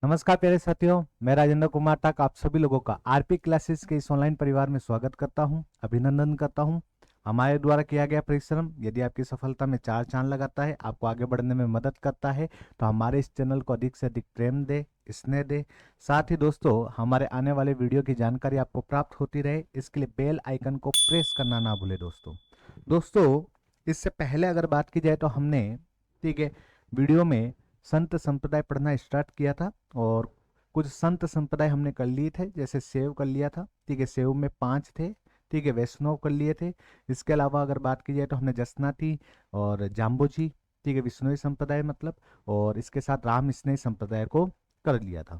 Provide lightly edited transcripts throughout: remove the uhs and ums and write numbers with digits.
नमस्कार प्यारे साथियों, मैं राजेंद्र कुमार टाक आप सभी लोगों का आरपी क्लासेस के इस ऑनलाइन परिवार में स्वागत करता हूं, अभिनंदन करता हूं। हमारे द्वारा किया गया परिश्रम यदि आपकी सफलता में चार चांद लगाता है, आपको आगे बढ़ने में मदद करता है, तो हमारे इस चैनल को अधिक से अधिक प्रेम दे, स्नेह दे। साथ ही दोस्तों, हमारे आने वाले वीडियो की जानकारी आपको प्राप्त होती रहे, इसके लिए बेल आइकन को प्रेस करना ना भूले। दोस्तों, इससे पहले अगर बात की जाए तो हमने, ठीक है, वीडियो में संत संप्रदाय पढ़ना स्टार्ट किया था और कुछ संत संप्रदाय हमने कर लिए थे, जैसे सेव कर लिया था, ठीक है। सेव में 5 थे, ठीक है। वैष्णव कर लिए थे। इसके अलावा अगर बात की जाए तो हमने जसनाती और जाम्बोजी, ठीक है, विष्णुई संप्रदाय मतलब, और इसके साथ राम स्नेही संप्रदाय को कर लिया था।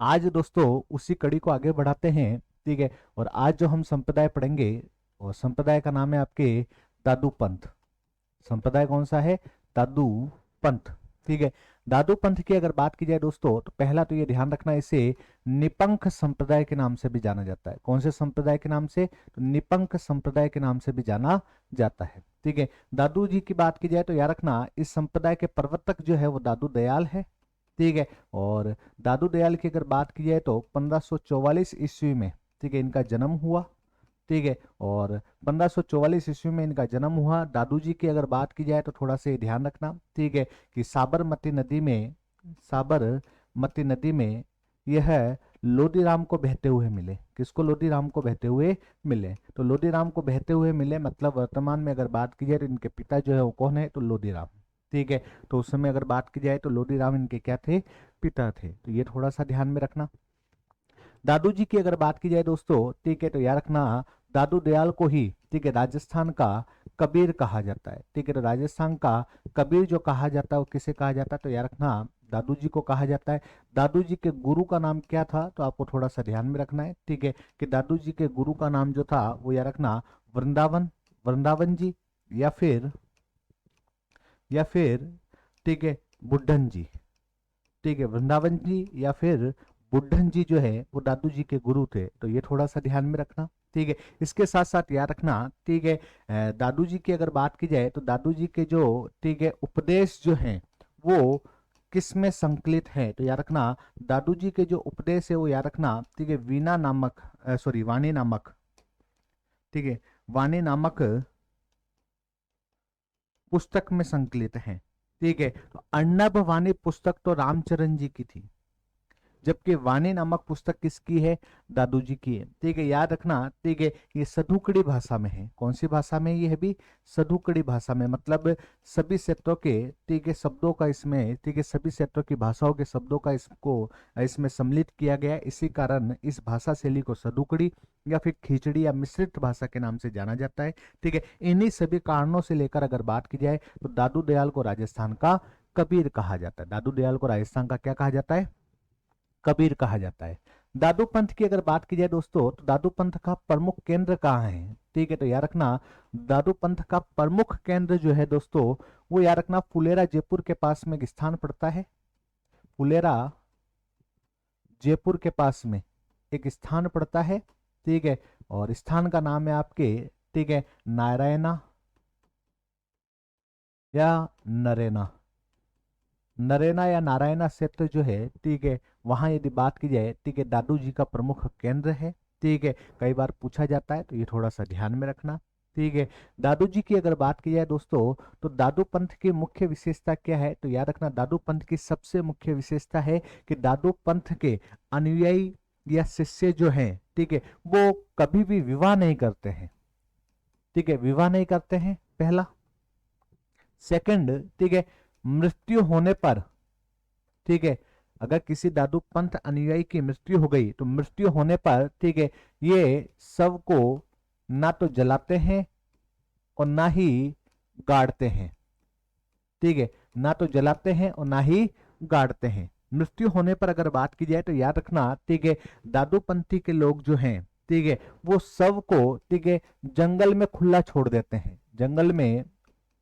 आज दोस्तों उसी कड़ी को आगे बढ़ाते हैं, ठीक है। और आज जो हम संप्रदाय पढ़ेंगे, और संप्रदाय का नाम है आपके दादू पंथ। संप्रदाय कौन सा है? दादू पंथ, ठीक है। दादू पंथ की अगर बात की जाए दोस्तों, तो पहला तो ये ध्यान रखना, इसे निपंख संप्रदाय के नाम से भी जाना जाता है। कौन से संप्रदाय के नाम से? तो निपंख संप्रदाय के नाम से भी जाना जाता है, ठीक है। दादू जी की बात की जाए तो याद रखना, इस संप्रदाय के प्रवर्तक जो है वो दादू दयाल है, ठीक है। और दादू दयाल की अगर बात की जाए तो 1544 ईस्वी में, ठीक है, इनका जन्म हुआ, ठीक है। और 1544 ईस्वी में इनका जन्म हुआ। दादू जी की अगर बात की जाए तो थोड़ा सा ध्यान रखना, ठीक है, कि साबरमती नदी में यह लोदीराम को बहते हुए मिले। किसको? लोदीराम को बहते हुए मिले। तो लोदीराम को बहते हुए मिले मतलब वर्तमान में अगर बात की जाए तो इनके पिता जो है वो कौन है? तो लोदीराम, ठीक है। तो उस समय अगर बात की जाए तो लोदीराम इनके क्या थे? पिता थे। तो ये थोड़ा सा ध्यान में रखना। दादू जी की अगर बात की जाए दोस्तों, ठीक है, तो याद रखना, दादू दयाल को ही, ठीक है, राजस्थान का कबीर कहा जाता है, ठीक है। तो राजस्थान का कबीर जो कहा जाता है वो किसे कहा जाता है? तो याद रखना, दादू जी को कहा जाता है। दादू जी के गुरु का नाम क्या था? तो आपको थोड़ा सा ध्यान में रखना है, ठीक है, कि दादू जी के गुरु का नाम जो था वो याद रखना, वृंदावन वृंदावन जी, या फिर ठीक है, बुड्ढन जी, ठीक है। वृंदावन जी या फिर बुड्ढन जी जो है वो दादू जी के गुरु थे। तो ये थोड़ा सा ध्यान में रखना, ठीक है। इसके साथ साथ याद रखना, ठीक है, दादू जी की अगर बात की जाए तो दादू जी के जो, ठीक है, उपदेश जो हैं वो किस में संकलित है? तो याद रखना, दादू जी के जो उपदेश है वो याद रखना, ठीक है, वाणी नामक, ठीक है, वाणी नामक पुस्तक में संकलित है, ठीक है। तो अर्णव वाणी पुस्तक तो रामचरण जी की थी, जबकि वाणी नामक पुस्तक किसकी है? दादू जी की है, ठीक है। याद रखना, ठीक है, ये सधुकड़ी भाषा में है। कौन सी भाषा में? ये भी सधुकड़ी भाषा में, मतलब सभी क्षेत्रों के, ठीक है, शब्दों का इसमें, ठीक है, सभी क्षेत्रों की भाषाओं के शब्दों का इसमें सम्मिलित किया गया है। इसी कारण इस भाषा शैली को सधुकड़ी या फिर खिचड़ी या मिश्रित भाषा के नाम से जाना जाता है, ठीक है। इन्हीं सभी कारणों से लेकर अगर बात की जाए तो दादू दयाल को राजस्थान का कबीर कहा जाता है। दादू दयाल को राजस्थान का क्या कहा जाता है? कबीर कहा जाता है। दादू पंथ की अगर बात की जाए दोस्तों, तो दादू पंथ का प्रमुख केंद्र कहाँ है? ठीक है, तो याद रखना, दादू पंथ का प्रमुख केंद्र जो है दोस्तों, वो याद रखना, फुलेरा जयपुर के पास में एक स्थान पड़ता है। फुलेरा जयपुर के पास में एक स्थान पड़ता है, ठीक है। और स्थान का नाम है आपके, ठीक है, नारायणा या नरेना। नरेना या नारायणा क्षेत्र जो है, ठीक है, वहां यदि बात की जाए, ठीक है, दादू जी का प्रमुख केंद्र है, ठीक है। कई बार पूछा जाता है तो ये थोड़ा सा ध्यान में रखना, ठीक है। दादू जी की अगर बात की जाए दोस्तों, तो दादू पंथ की मुख्य विशेषता क्या है? तो याद रखना, दादू पंथ की सबसे मुख्य विशेषता है कि दादू पंथ के अनुयायी या शिष्य जो हैं, ठीक है, वो कभी भी विवाह नहीं करते हैं, ठीक है, विवाह नहीं करते हैं, पहला। सेकंड, ठीक है, मृत्यु होने पर, ठीक है, अगर किसी दादू पंथ अनुयायी की मृत्यु हो गई तो मृत्यु होने पर, ठीक है, ये शव को ना तो जलाते हैं और ना ही गाड़ते हैं, ठीक है, ना तो जलाते हैं और ना ही गाड़ते हैं। मृत्यु होने पर अगर बात की जाए तो याद रखना, ठीक है, दादू पंथी के लोग जो हैं, ठीक है, वो शव को, ठीक है, जंगल में खुला छोड़ देते हैं, जंगल में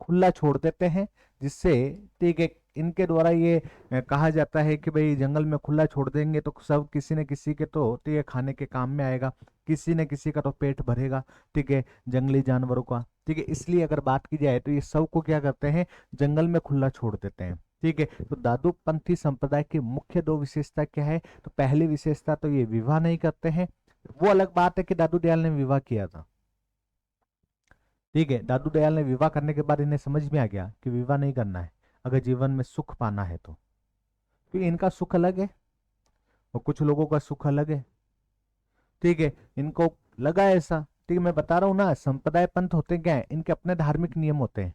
खुला छोड़ देते हैं, जिससे, ठीक है, इनके द्वारा ये कहा जाता है कि भाई जंगल में खुला छोड़ देंगे तो सब किसी न किसी के तो, ठीक है, खाने के काम में आएगा, किसी न किसी का तो पेट भरेगा, ठीक है, जंगली जानवरों का, ठीक है। इसलिए अगर बात की जाए तो ये सब को क्या करते हैं? जंगल में खुला छोड़ देते हैं, ठीक है। तो दादू पंथी संप्रदाय की मुख्य दो विशेषता क्या है? तो पहली विशेषता तो ये विवाह नहीं करते हैं। वो अलग बात है कि दादू दयाल ने विवाह किया था, ठीक है। दादू दयाल ने विवाह करने के बाद इन्हें समझ में आ गया कि विवाह नहीं करना है अगर जीवन में सुख पाना है तो, क्योंकि इनका सुख अलग है और कुछ लोगों का सुख अलग है, ठीक है। इनको लगा ऐसा, ठीक है। मैं बता रहा हूं ना, संप्रदाय पंथ होते क्या है, इनके अपने धार्मिक नियम होते हैं।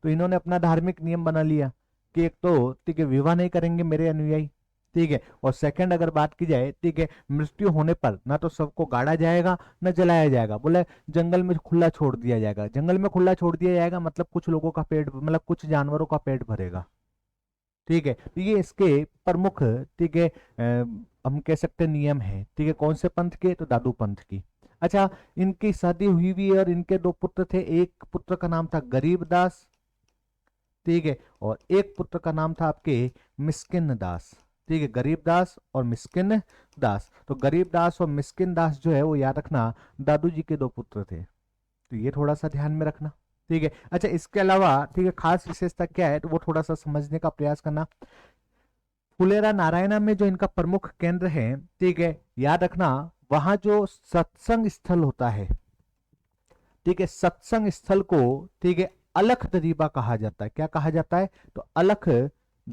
तो इन्होंने अपना धार्मिक नियम बना लिया कि एक तो, ठीक है, विवाह नहीं करेंगे मेरे अनुयायी, ठीक है। और सेकंड अगर बात की जाए, ठीक है, मृत्यु होने पर ना तो सबको गाड़ा जाएगा ना जलाया जाएगा, बोले जंगल में खुला छोड़ दिया जाएगा। जंगल में खुला छोड़ दिया जाएगा मतलब कुछ लोगों का पेट, मतलब कुछ जानवरों का पेट भरेगा, ठीक है। तो ये इसके प्रमुख, ठीक है, हम कह सकते हैं नियम है, ठीक है। कौन से पंथ के? तो दादू पंथ की। अच्छा, इनकी शादी हुई भी है और इनके दो पुत्र थे। एक पुत्र का नाम था गरीबदास, ठीक है, और एक पुत्र का नाम था आपके मिस्किन दास, ठीक है। गरीबदास और मिस्किन दास। तो गरीबदास और मिस्किन दास जो है वो याद रखना दादू जी के दो पुत्र थे, तो ये थोड़ा सा ध्यान में रखना, ठीक है। अच्छा, इसके अलावा, ठीक है, खास विशेषता क्या है तो वो थोड़ा सा समझने का प्रयास करना। फुलेरा नारायणा में जो इनका प्रमुख केंद्र है, ठीक है, याद रखना वहां जो सत्संग स्थल होता है, ठीक है, सत्संग स्थल को, ठीक है, अलख दरीबा कहा जाता है। क्या कहा जाता है? तो अलख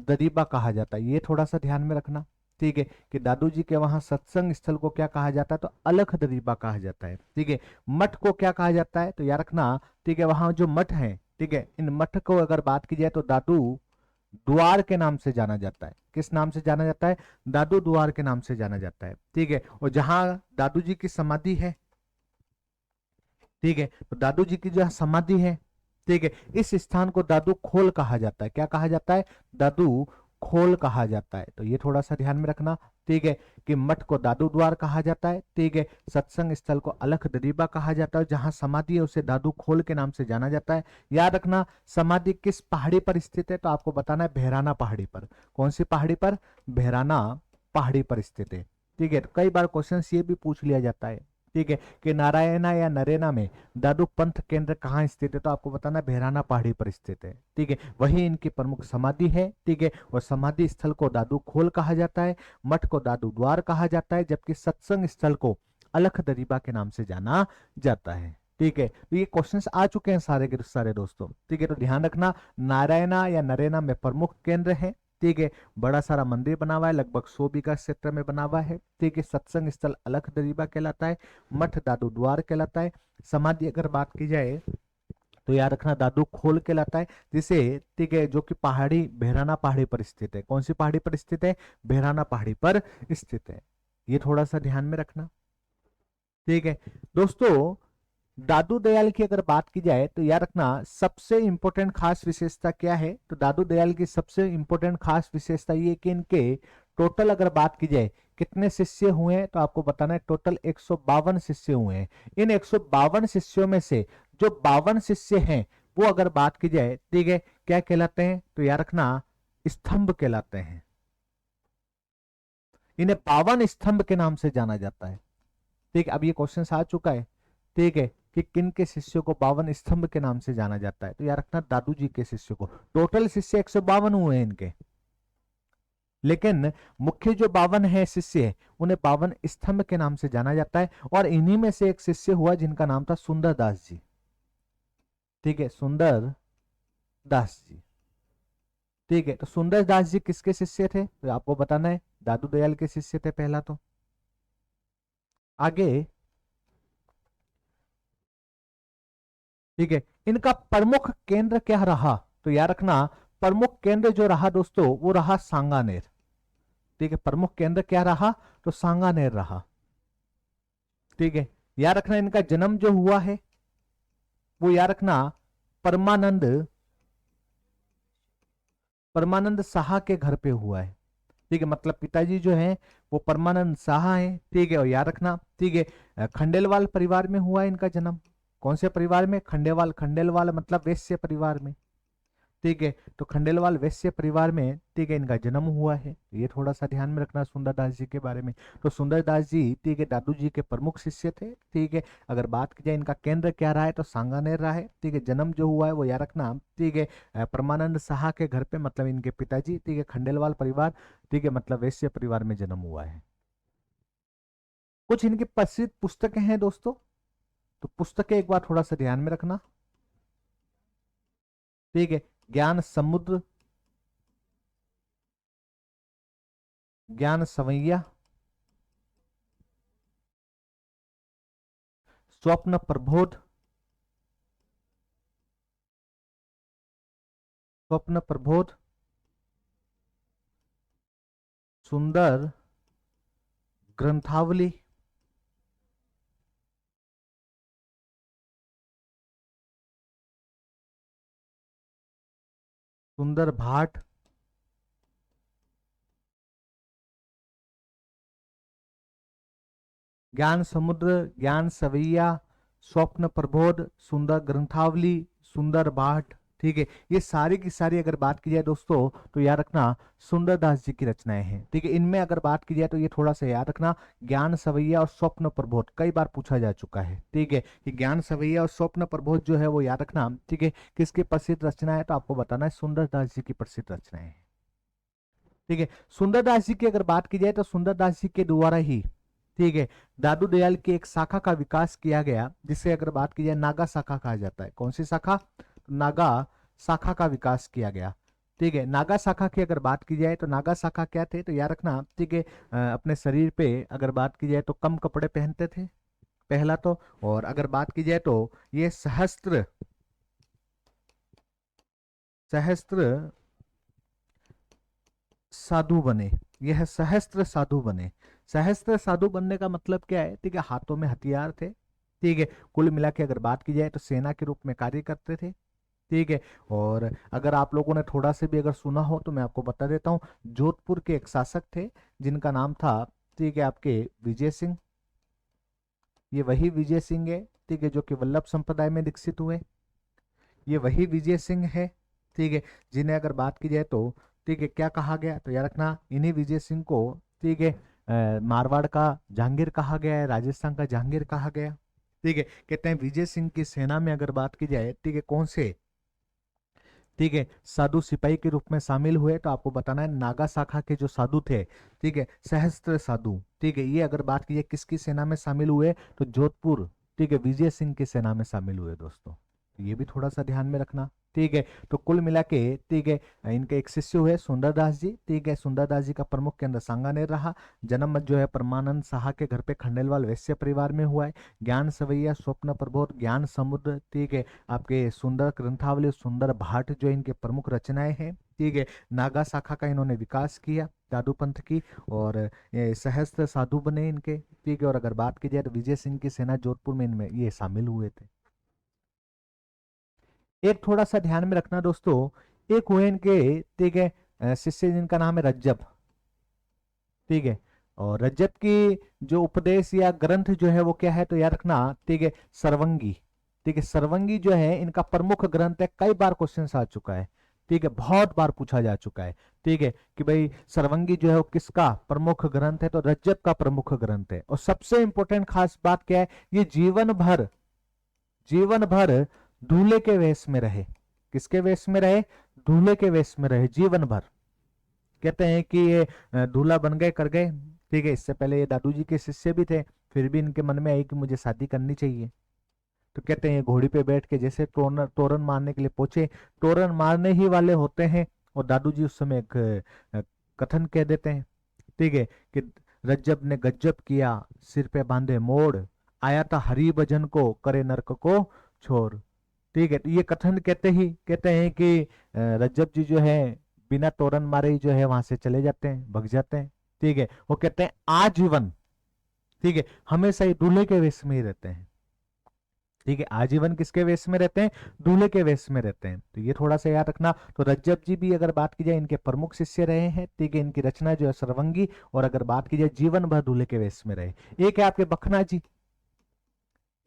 दरीबा कहा जाता है। ये थोड़ा सा ध्यान में रखना, ठीक है, कि दादू जी के वहां सत्संग स्थल को क्या कहा जाता है? तो अलख दरीबा कहा जाता है, ठीक है। मठ को क्या कहा जाता है? तो याद रखना, ठीक है, वहां जो मठ है, ठीक है, इन मठ को अगर बात की जाए तो दादू द्वार के नाम से जाना जाता है। किस नाम से जाना जाता है? दादू द्वार के नाम से जाना जाता है, ठीक है। और जहां दादू जी की समाधि है, ठीक है, तो दादू जी की जो समाधि है, ठीक है, इस स्थान को दादू खोल कहा जाता है। क्या कहा जाता है? दादू खोल कहा जाता है। तो ये थोड़ा सा ध्यान में रखना, ठीक है, कि मठ को दादू द्वार कहा जाता है, ठीक है। सत्संग स्थल को अलख दरीबा कहा जाता है, जहां समाधि है उसे दादू खोल के नाम से जाना जाता है। याद रखना समाधि किस पहाड़ी पर स्थित है? तो आपको बताना है बहराना पहाड़ी पर। कौन सी पहाड़ी पर? बहराना पहाड़ी पर स्थित है, ठीक है। तो कई बार क्वेश्चन ये भी पूछ लिया जाता है, ठीक है, कि नारायणा या नरेना में दादू पंथ केंद्र कहाँ स्थित है? तो आपको बताना बहराना पहाड़ी पर स्थित है, ठीक है। वही इनकी प्रमुख समाधि है, ठीक है। और समाधि स्थल को दादू खोल कहा जाता है, मठ को दादू द्वार कहा जाता है, जबकि सत्संग स्थल को अलख दरीबा के नाम से जाना जाता है, ठीक है। तो ये क्वेश्चंस आ चुके हैं सारे के सारे दोस्तों, ठीक है। तो ध्यान रखना नारायणा या नरेना में प्रमुख केंद्र है, ठीक है। बड़ा सारा मंदिर बना हुआ है, लगभग 100 बीघा क्षेत्र में बना हुआ है, ठीक है। सत्संग स्थल अलख दरीबा कहलाता है, मठ दादू द्वार कहलाता है। समाधि अगर बात की जाए तो याद रखना दादू खोल कहलाता है, जिसे, ठीक है, जो कि पहाड़ी बहराना पहाड़ी पर स्थित है। कौन सी पहाड़ी पर स्थित है? बहराना पहाड़ी पर स्थित है। ये थोड़ा सा ध्यान में रखना, ठीक है दोस्तों। दादू दयाल की अगर बात की जाए तो याद रखना सबसे इंपॉर्टेंट खास विशेषता क्या है? तो दादू दयाल की सबसे इंपॉर्टेंट खास विशेषता ये कि इनके टोटल अगर बात की जाए कितने शिष्य हुए हैं, तो आपको बताना है टोटल 152 शिष्य हुए हैं। इन 152 शिष्यों में से जो 52 शिष्य हैं वो अगर बात की जाए, ठीक है, क्या कहलाते हैं? तो याद रखना स्तंभ कहलाते हैं। इन्हें 52 स्तंभ के नाम से जाना जाता है, ठीक है। अब ये क्वेश्चन आ चुका है, ठीक है, कि किन के शिष्यों को 52 स्तंभ के नाम से जाना जाता है? तो याद रखना दादू जी के शिष्यों को। टोटल शिष्य 152 हुए हैं इनके, लेकिन मुख्य जो 52 है शिष्य है उन्हें 52 स्तंभ के नाम से जाना जाता है। और इन्हीं में से एक शिष्य हुआ जिनका नाम था सुंदर दास जी, ठीक है, सुंदर दास जी, ठीक है। तो सुंदर दास जी किसके शिष्य थे? तो आपको बताना है दादू दयाल के शिष्य थे पहला। तो आगे, ठीक है, इनका प्रमुख केंद्र क्या रहा? तो याद रखना प्रमुख केंद्र जो रहा दोस्तों वो रहा सांगानेर, ठीक है। प्रमुख केंद्र क्या रहा? तो सांगानेर रहा, ठीक है। याद रखना इनका जन्म जो हुआ है वो याद रखना परमानंद परमानंद साहा के घर पे हुआ है, ठीक है। मतलब पिताजी जो है वो परमानंद साहा है, ठीक है। और याद रखना, ठीक है, खंडेलवाल परिवार में हुआ है इनका जन्म। कौन से परिवार में? खंडेवाल। खंडेलवाल मतलब वैश्य परिवार में, ठीक है। तो खंडेलवाल वैश्य परिवार में, ठीक है, इनका जन्म हुआ है, ये थोड़ा सा ध्यान में रखना सुंदरदास जी के बारे में। तो सुंदरदास जी, ठीक है, दादू जी के प्रमुख शिष्य थे। ठीक है। अगर बात की जाए इनका केंद्र क्या रहा है तो सांगानेर रहा है। ठीक है। जन्म जो हुआ है वो याद रखना, ठीक है, परमानंद साहा के घर पे, मतलब इनके पिताजी, ठीक है, खंडेलवाल परिवार, ठीक है, मतलब वैश्य परिवार में जन्म हुआ है। कुछ इनकी प्रसिद्ध पुस्तकें हैं दोस्तों, तो पुस्तकें एक बार थोड़ा सा ध्यान में रखना। ठीक है। ज्ञान समुद्र, ज्ञान सवैया, स्वप्न प्रबोध, स्वप्न प्रबोध, सुंदर ग्रंथावली, सुंदर भाट, ज्ञान समुद्र, ज्ञान सवैया, स्वप्न प्रबोध, सुंदर ग्रंथावली, सुंदर भाट। ठीक है। ये सारी की सारी अगर बात की जाए दोस्तों तो याद रखना सुंदरदास जी की रचनाएं हैं। ठीक है। इनमें अगर बात की जाए तो ये थोड़ा सा याद रखना, ज्ञान सवैया और स्वप्न प्रबोध कई बार पूछा जा चुका है। ठीक है। कि ज्ञान सवैया और स्वप्न प्रबोध जो है वो याद रखना, ठीक है, किसकी प्रसिद्ध रचना है, तो आपको बताना है सुंदरदास जी की प्रसिद्ध रचनाएं हैं। ठीक है। सुंदरदास जी की अगर बात की जाए तो सुंदरदास जी के द्वारा ही, ठीक है, दादू दयाल की एक शाखा का विकास किया गया, जिसे अगर बात की जाए नागा शाखा कहा जाता है। कौन सी शाखा? नागा शाखा का विकास किया गया। ठीक है। नागा शाखा की अगर बात की जाए तो नागा शाखा क्या थे, तो याद रखना, ठीक है, अपने शरीर पे अगर बात की जाए तो कम कपड़े पहनते थे, पहला तो। और अगर बात की जाए तो ये सहस्त्र सहस्त्र साधु बने, यह सहस्त्र साधु बने। सहस्त्र साधु बनने का मतलब क्या है? ठीक है, हाथों में हथियार थे। ठीक है। कुल मिला के अगर बात की जाए तो सेना के रूप में कार्य करते थे। ठीक है। और अगर आप लोगों ने थोड़ा से भी अगर सुना हो तो मैं आपको बता देता हूँ, जोधपुर के एक शासक थे जिनका नाम था, ठीक है, आपके विजय सिंह। ये वही विजय सिंह है, ठीक है, जो कि वल्लभ संप्रदाय में दीक्षित हुए। ये वही विजय सिंह है, ठीक है, जिन्हें अगर बात की जाए तो, ठीक है, क्या कहा गया, तो याद रखना इन्हीं विजय सिंह को, ठीक है, मारवाड़ का जहांगीर कहा गया है, राजस्थान का जहांगीर कहा गया। ठीक है। कहते हैं विजय सिंह की सेना में अगर बात की जाए, ठीक है, कौन से, ठीक है, साधु सिपाही के रूप में शामिल हुए, तो आपको बताना है नागा शाखा के जो साधु थे, ठीक है, सहस्त्र साधु, ठीक है, ये अगर बात की जाए किसकी सेना में शामिल हुए, तो जोधपुर, ठीक है, विजय सिंह की सेना में शामिल हुए दोस्तों। तो ये भी थोड़ा सा ध्यान में रखना। ठीक है। तो कुल मिला के, ठीक है, इनके एक शिष्य हुए सुंदरदास जी। ठीक है। सुंदरदास जी का प्रमुख केंद्र सांगानेर रहा। जन्म जो है परमानंद साहा के घर पे खंडेलवाल वैश्य परिवार में हुआ है। ज्ञान सवैया, स्वप्न प्रबोध, ज्ञान समुद्र, ठीक है, आपके सुंदर ग्रंथावली, सुंदर भाट जो इनके प्रमुख रचनाएं हैं। ठीक है। नागा शाखा का इन्होंने विकास किया दादू पंथ की, और ये सहस्त्र साधु बने इनके। ठीक है। और अगर बात की जाए तो विजय सिंह की सेना जोधपुर में इनमें ये शामिल हुए थे। एक थोड़ा सा ध्यान में रखना दोस्तों, एक हुए इनके, ठीक है, शिष्य जिनका नाम है रज्जब। ठीक है। और रज्जब की जो उपदेश या ग्रंथ जो है वो क्या है, तो याद रखना, ठीक है, सर्वंगी। ठीक है। सर्वंगी जो है इनका प्रमुख ग्रंथ है, कई बार क्वेश्चन आ चुका है। ठीक है। बहुत बार पूछा जा चुका है। ठीक है, कि भाई सर्वंगी जो है वो किसका प्रमुख ग्रंथ है, तो रज्जब का प्रमुख ग्रंथ है। और सबसे इंपॉर्टेंट खास बात क्या है, ये जीवन भर दूल्हे के वेश में रहे। किसके वेश में रहे? दूल्हे के वेश में रहे जीवन भर। कहते हैं कि ये दूल्हा बन गए, कर गए। ठीक है। इससे पहले ये दादू जी के शिष्य भी थे, फिर भी इनके मन में आई कि मुझे शादी करनी चाहिए। तो कहते हैं ये घोड़ी पे बैठ के जैसे तोरण तोरण मारने के लिए पहुंचे, तोरण मारने ही वाले होते हैं, और दादू जी उस समय एक कथन कह देते हैं, ठीक है, कि रज्जब ने गज्जब किया, सिर पे बांधे मोड़, आया था हरि भजन को, करे नरक को छोड़। ठीक है। तो ये कथन कहते हैं कि रज्जब जी जो है बिना तोरन मारे ही जो है वहां से चले जाते हैं, भग जाते हैं। ठीक है। वो कहते हैं आजीवन, ठीक है, हमेशा ही दूल्हे के वेश में ही रहते हैं। ठीक है। आजीवन किसके वेश में रहते हैं? दूल्हे के वेश में रहते हैं। तो ये थोड़ा सा याद रखना। तो रज्जब जी भी अगर बात की जाए इनके प्रमुख शिष्य रहे हैं। ठीक है। इनकी रचना जो है सर्वंगी, और अगर बात की जाए जीवन भर दूल्हे के वेश में रहे। एक है आपके बखना जी,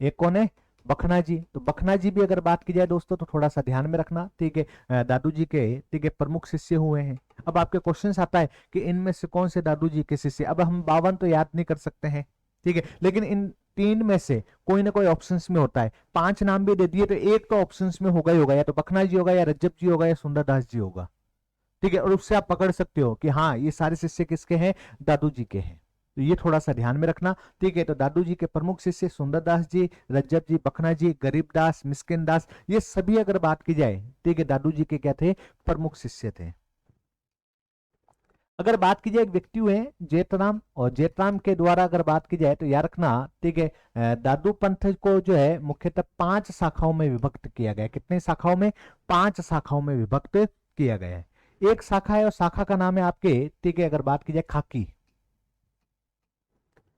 एक कौन है? बखना जी, तो बखना जी भी अगर बात की जाए दोस्तों तो थोड़ा सा ध्यान में रखना, ठीक है, दादू जी के, ठीक है, प्रमुख शिष्य हुए हैं। अब आपके क्वेश्चन आता है कि इनमें से कौन से दादू जी के शिष्य, अब हम 52 तो याद नहीं कर सकते हैं, ठीक है, लेकिन इन तीन में से कोई ना कोई ऑप्शंस में होता है। 5 नाम भी दे दिए तो एक तो ऑप्शंस में होगा ही होगा, या तो बखना जी होगा, या रज्जब जी होगा, या सुंदरदास जी होगा, ठीक है, और उससे आप पकड़ सकते हो कि हाँ ये सारे शिष्य किसके हैं, दादू जी के हैं। तो ये थोड़ा सा ध्यान में रखना, ठीक है। तो दादू जी के प्रमुख शिष्य सुंदरदास जी, रज्जब जी, बखना जी, गरीबदास, मिस्किन दास, ये सभी अगर बात की जाए, ठीक है, दादू जी के क्या थे, प्रमुख शिष्य थे। अगर बात की जाए एक व्यक्ति हुए जेतराम, और जेतराम के द्वारा अगर बात की जाए तो याद रखना, ठीक है, दादू पंथ को जो है मुख्यतः 5 शाखाओं में विभक्त किया गया है। कितने शाखाओं में, 5 शाखाओं में विभक्त किया गया है। एक शाखा है और शाखा का नाम है आपके, ठीक है, अगर बात की जाए खाकी,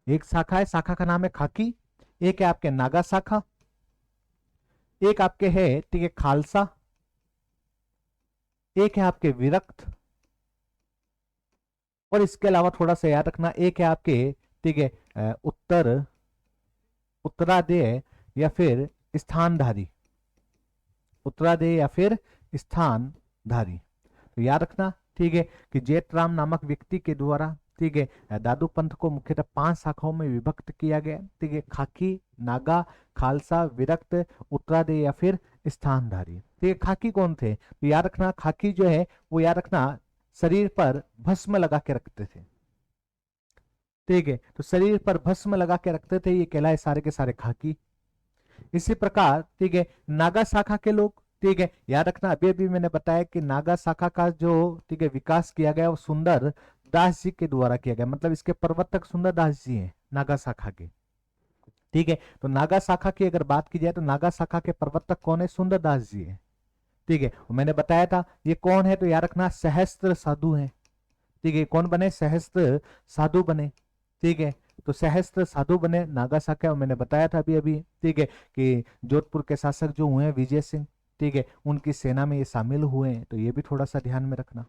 एक शाखा है, शाखा का नाम है खाकी। एक है आपके नागा शाखा, एक आपके है, ठीक है, खालसा, एक है आपके विरक्त, और इसके अलावा थोड़ा सा याद रखना, एक है आपके, ठीक है, उत्तरादेय या फिर स्थानधारी, उत्तरादेय या फिर स्थानधारी। तो याद रखना, ठीक है, कि जेतराम नामक व्यक्ति के द्वारा, ठीक है, दादू पंथ को मुख्यतः 5 शाखाओं में विभक्त किया गया, ठीक है, खाकी, नागा, खालसा, विरक्त, उत्तरादेय या फिर स्थानधारी। ठीक है, खाकी कौन थे, तो याद रखना खाकी जो है वो, याद रखना, शरीर पर भस्म लगा के रखते थे, ठीक है, तो शरीर पर भस्म लगा के रखते थे, ये कहलाए सारे के सारे खाकी। इसी प्रकार, ठीक है, नागा शाखा के लोग, ठीक है, याद रखना, अभी अभी मैंने बताया कि नागा शाखा का जो, ठीक है, विकास किया गया वो सुंदर दास जी के द्वारा किया गया, मतलब इसके प्रवर्तक सुंदर दास जी हैं नागा शाखा के, ठीक है। तो नागा शाखा की अगर बात की जाए तो नागा शाखा के प्रवर्तक कौन है, सुंदर दास जी है, ठीक है। मैंने बताया था ये कौन है, तो याद रखना सहस्त्र साधु हैं, ठीक है, कौन बने, सहस्त्र साधु बने, ठीक है। तो सहस्त्र साधु बने नागा शाखा, और मैंने बताया था अभी अभी, ठीक है, कि जोधपुर के शासक जो हुए हैं विजय सिंह, ठीक है, उनकी सेना में ये शामिल हुए हैं, तो ये भी थोड़ा सा ध्यान में रखना।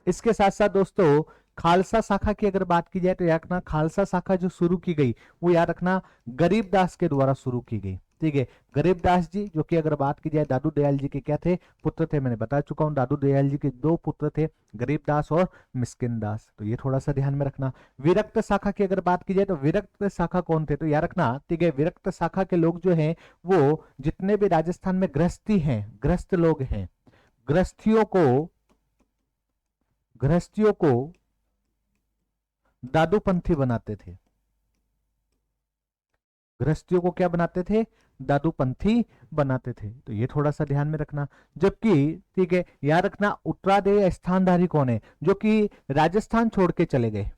इसके साथ साथ दोस्तों खालसा शाखा की अगर बात की जाए तो याद रखना, खालसा शाखा जो शुरू की गई वो याद रखना गरीबदास के द्वारा शुरू की गई, ठीक है। गरीबदास जी जो कि अगर बात की जाए दादू दयाल जी के क्या थे, पुत्र थे, मैंने बता चुका हूं, दादू दयाल जी के 2 पुत्र थे, गरीबदास और मिस्किन दास, तो ये थोड़ा सा ध्यान में रखना। विरक्त शाखा की अगर बात की जाए तो विरक्त शाखा कौन थे, तो याद रखना, ठीक है, विरक्त शाखा के लोग जो हैं वो जितने भी राजस्थान में गृहस्थी हैं, गृहस्थ लोग हैं, गृहस्थियों को, गृहस्थियों को दादूपंथी बनाते थे, गृहस्थियों को क्या बनाते थे, दादूपंथी बनाते थे, तो ये थोड़ा सा ध्यान में रखना। जबकि, ठीक है, याद रखना उत्तरादेय स्थानधारी कौन है, जो कि राजस्थान छोड़ के चले गए,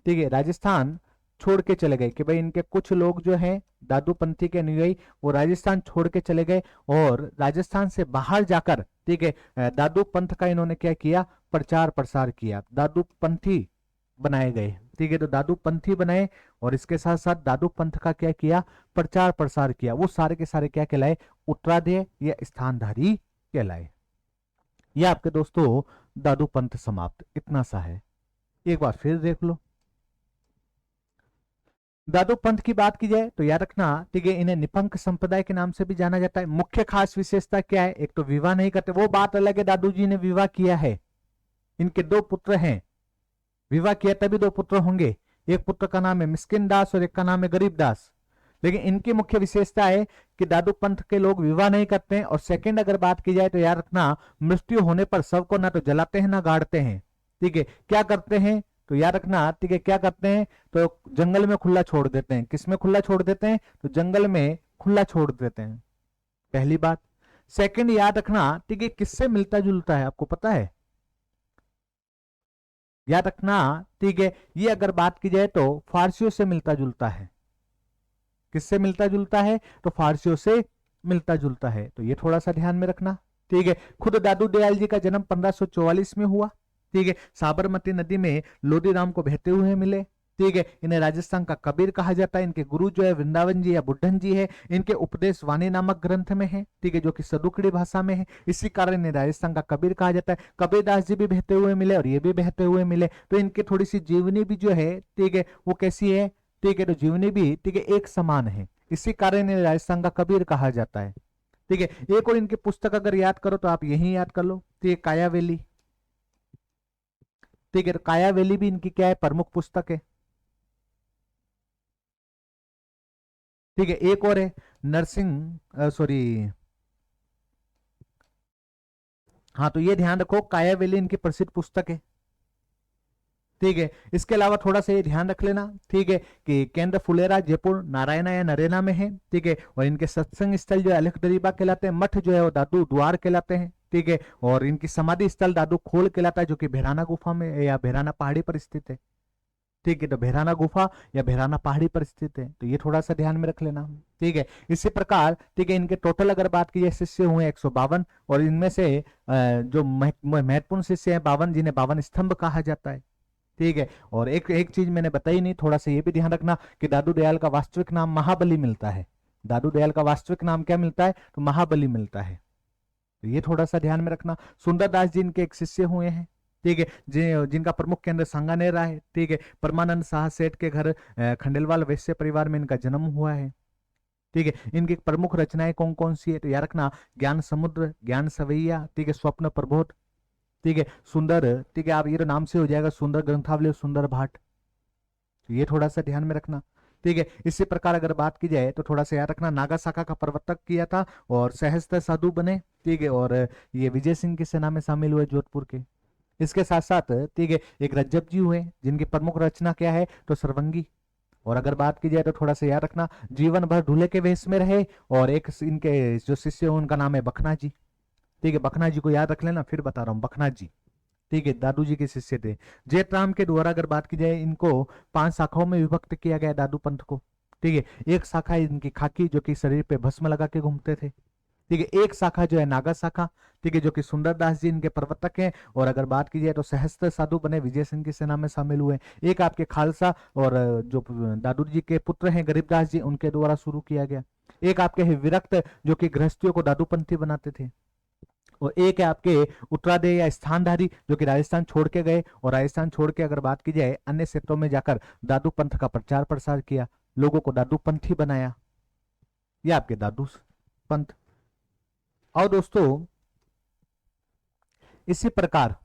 ठीक है, राजस्थान छोड़ के चले गए, कि भाई इनके कुछ लोग जो हैं दादूपंथी के अनुयायी वो राजस्थान छोड़ के चले गए, और राजस्थान से बाहर जाकर, ठीक है, दादू पंथ का इन्होंने क्या किया, प्रचार प्रसार किया, दादू पंथी बनाए गए, ठीक है, तो दादू पंथी बनाए, और इसके साथ साथ दादू पंथ का क्या किया, प्रचार प्रसार किया, वो सारे के सारे क्या कहलाए, उत्तरादेय या स्थानधारी कहलाए। ये आपके दोस्तों दादू पंथ समाप्त, इतना सा है। एक बार फिर देख लो, दादू पंथ की बात की जाए तो याद रखना, ठीक है, इन्हें निपंक संप्रदाय के नाम से भी जाना जाता है। मुख्य खास विशेषता क्या है, एक तो विवाह नहीं करते, वो बात अलग है, दादू जी ने विवाह किया है, इनके 2 पुत्र हैं, विवाह किया तभी 2 पुत्र होंगे, एक पुत्र का नाम है मिस्किन दास और एक का नाम है गरीब दास, लेकिन इनकी मुख्य विशेषता है कि दादू पंथ के लोग विवाह नहीं करते हैं। और सेकंड अगर बात की जाए तो याद रखना, मृत्यु होने पर शव को ना तो जलाते हैं ना गाड़ते हैं, ठीक है, क्या करते हैं, तो याद रखना, ठीक है, क्या करते हैं, तो जंगल में खुला छोड़ देते हैं। किस में खुला छोड़ देते हैं, तो जंगल में खुला छोड़ देते हैं, पहली बात। सेकंड याद रखना, ठीक है, किससे मिलता जुलता है, आपको पता है, याद रखना, ठीक है, ये अगर बात की जाए तो फारसियों से मिलता जुलता है, किससे मिलता जुलता है, तो फारसियों से मिलता जुलता है, तो ये थोड़ा सा ध्यान में रखना, ठीक है। खुद दादू दयाल जी का जन्म 1544 में हुआ, ठीक है, साबरमती नदी में लोधी राम को बहते हुए मिले, ठीक है, इन्हें राजस्थान का कबीर कहा जाता है। इनके गुरु जो है वृंदावन जी या बुड्ढन जी है, इनके उपदेश वाणी नामक ग्रंथ में है, ठीक है, जो कि सदुकड़ी भाषा में है, इसी कारण इन्हें राजस्थान का कबीर कहा जाता है। कबीरदास जी भी बहते हुए मिले और ये भी बहते हुए मिले, तो इनकी थोड़ी सी जीवनी भी जो है, ठीक है, वो कैसी है, ठीक है, तो जीवनी भी, ठीक है, एक समान है। इसी कारण इन्हें राजस्थान का कबीर कहा जाता है। ठीक है, एक और इनकी पुस्तक अगर याद करो तो आप यही याद कर लो, तो ये कायावेली। ठीक है, तो कायावेली भी इनकी क्या है, प्रमुख पुस्तक है। ठीक है, एक और है नरसिंह, सॉरी, हाँ, तो ये ध्यान रखो, कायावेली इनकी प्रसिद्ध पुस्तक है। ठीक है, इसके अलावा थोड़ा सा ये ध्यान रख लेना, ठीक है, कि केंद्र फुलेरा जयपुर नारायणा या नरेना में है। ठीक है, और इनके सत्संग स्थल जो है अलख कहलाते हैं, मठ जो है वो दादू द्वार कहलाते हैं। ठीक है, और इनकी समाधि स्थल दादू खोल कहलाता है, जो कि भैराना गुफा में या भैराना पहाड़ी पर स्थित है। ठीक है, तो भैराना गुफा या भैराना पहाड़ी पर स्थित है, तो ये थोड़ा सा ध्यान में रख लेना। ठीक है, इसी प्रकार, ठीक है, इनके टोटल अगर बात की जाए शिष्य हुए 152, और इनमें से जो महत्वपूर्ण शिष्य हैं 52, जिन्हें 52 स्तंभ कहा जाता है। ठीक है, और एक एक चीज मैंने बताई नहीं, थोड़ा सा ये भी ध्यान रखना कि दादू दयाल का वास्तविक नाम महाबली मिलता है। दादू दयाल का वास्तविक नाम क्या मिलता है, तो महाबली मिलता है, तो ये थोड़ा सा ध्यान में रखना। सुंदरदास जी इनके एक शिष्य हुए हैं। ठीक है, जिनका प्रमुख केंद्र सांगानेर है। ठीक है, परमानंद शाह सेठ के घर खंडेलवाल वैश्य परिवार में इनका जन्म हुआ है। ठीक है, इनकी प्रमुख रचनाएं कौन कौन सी है, तो याद रखना, ज्ञान समुद्र, ज्ञान सवैया, ठीक है, स्वप्न प्रबोध, ठीक है, सुंदर, ठीक है, आप ये तो नाम से हो जाएगा, सुंदर ग्रंथावली, सुंदर भाट, तो ये थोड़ा सा ध्यान में रखना। ठीक है, इसी प्रकार अगर बात की जाए तो थोड़ा सा याद रखना, नागा शाखा का प्रवर्तक किया था और सहस्त्र साधु बने। ठीक है, और ये विजय सिंह की सेना में शामिल हुए जोधपुर के। इसके साथ साथ, ठीक है, एक रज्जब जी हुए, जिनकी प्रमुख रचना क्या है, तो सर्वंगी। और अगर बात की जाए तो थोड़ा सा याद रखना, जीवन भर दूल्हे के वेश में रहे, और एक इनके जो शिष्य हैं उनका नाम है बखना जी। ठीक है, बखना जी को याद रख लेना, फिर बता रहा हूँ, बखना जी। ठीक है, दादू जी के शिष्य थे। जेठराम के द्वारा अगर बात की जाए, इनको 5 शाखाओं में विभक्त किया गया दादू पंथ को। ठीक है, एक शाखा है इनकी खाकी, जो कि शरीर पे भस्म लगा के घूमते थे। ठीक है, एक शाखा जो है नागा शाखा, ठीक है, जो कि सुंदरदास जी इनके प्रवर्तक हैं। और अगर बात की जाए तो सहस्त्र साधु बने, विजय सिंह की सेना में शामिल हुए। एक आपके खालसा, और जो दादू जी के पुत्र हैं गरीबदास जी, उनके द्वारा शुरू किया गया। एक आपके है विरक्त, जो कि गृहस्थियों को दादूपंथी बनाते थे। और एक है आपके उत्तरादेय या स्थानधारी, जो कि राजस्थान छोड़ के गए, और राजस्थान छोड़ के अगर बात की जाए अन्य क्षेत्रों में जाकर दादू पंथ का प्रचार प्रसार किया, लोगों को दादू पंथी बनाया। ये आपके दादू पंथ। और दोस्तों, इसी प्रकार,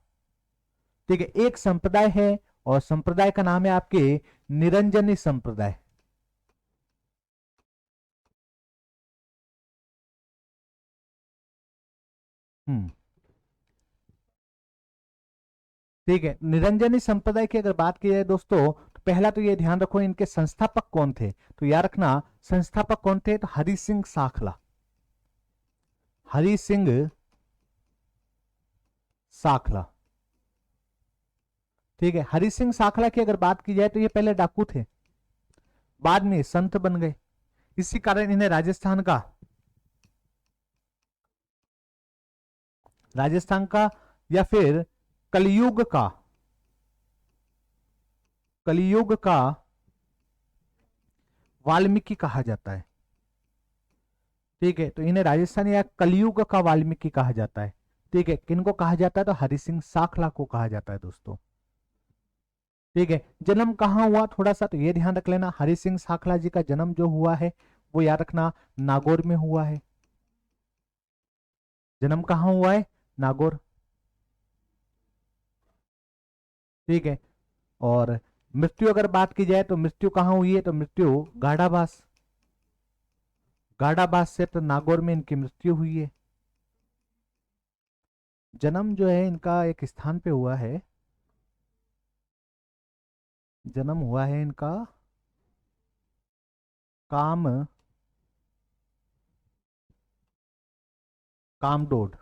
ठीक है, एक संप्रदाय है, और संप्रदाय का नाम है आपके निरंजनी संप्रदाय। हम्म। ठीक है, निरंजनी संप्रदाय की अगर बात की जाए दोस्तों, तो पहला तो ये ध्यान रखो, इनके संस्थापक कौन थे, तो याद रखना, संस्थापक कौन थे, तो हरि सिंह साखला। हरि सिंह साखला। ठीक है, हरि सिंह साखला की अगर बात की जाए तो ये पहले डाकू थे, बाद में संत बन गए। इसी कारण इन्हें राजस्थान का या फिर कलयुग का कलयुग का वाल्मीकि कहा जाता है। ठीक है, तो इन्हें राजस्थान या कलयुग का वाल्मीकि कहा जाता है। ठीक है, किनको कहा जाता है, तो हरि सिंह साखला को कहा जाता है दोस्तों। ठीक है, जन्म कहाँ हुआ, थोड़ा सा तो ये ध्यान रख लेना, हरि सिंह साखला जी का जन्म जो हुआ है, वो याद रखना, नागौर में हुआ है। जन्म कहाँ हुआ है, नागौर। ठीक है, और मृत्यु अगर बात की जाए तो मृत्यु कहाँ हुई है, तो मृत्यु गाढ़ाबास। गाढ़ाबास से तो नागौर में इनकी मृत्यु हुई है। जन्म जो है इनका एक स्थान पे हुआ है, जन्म हुआ है इनका काम कामडोड।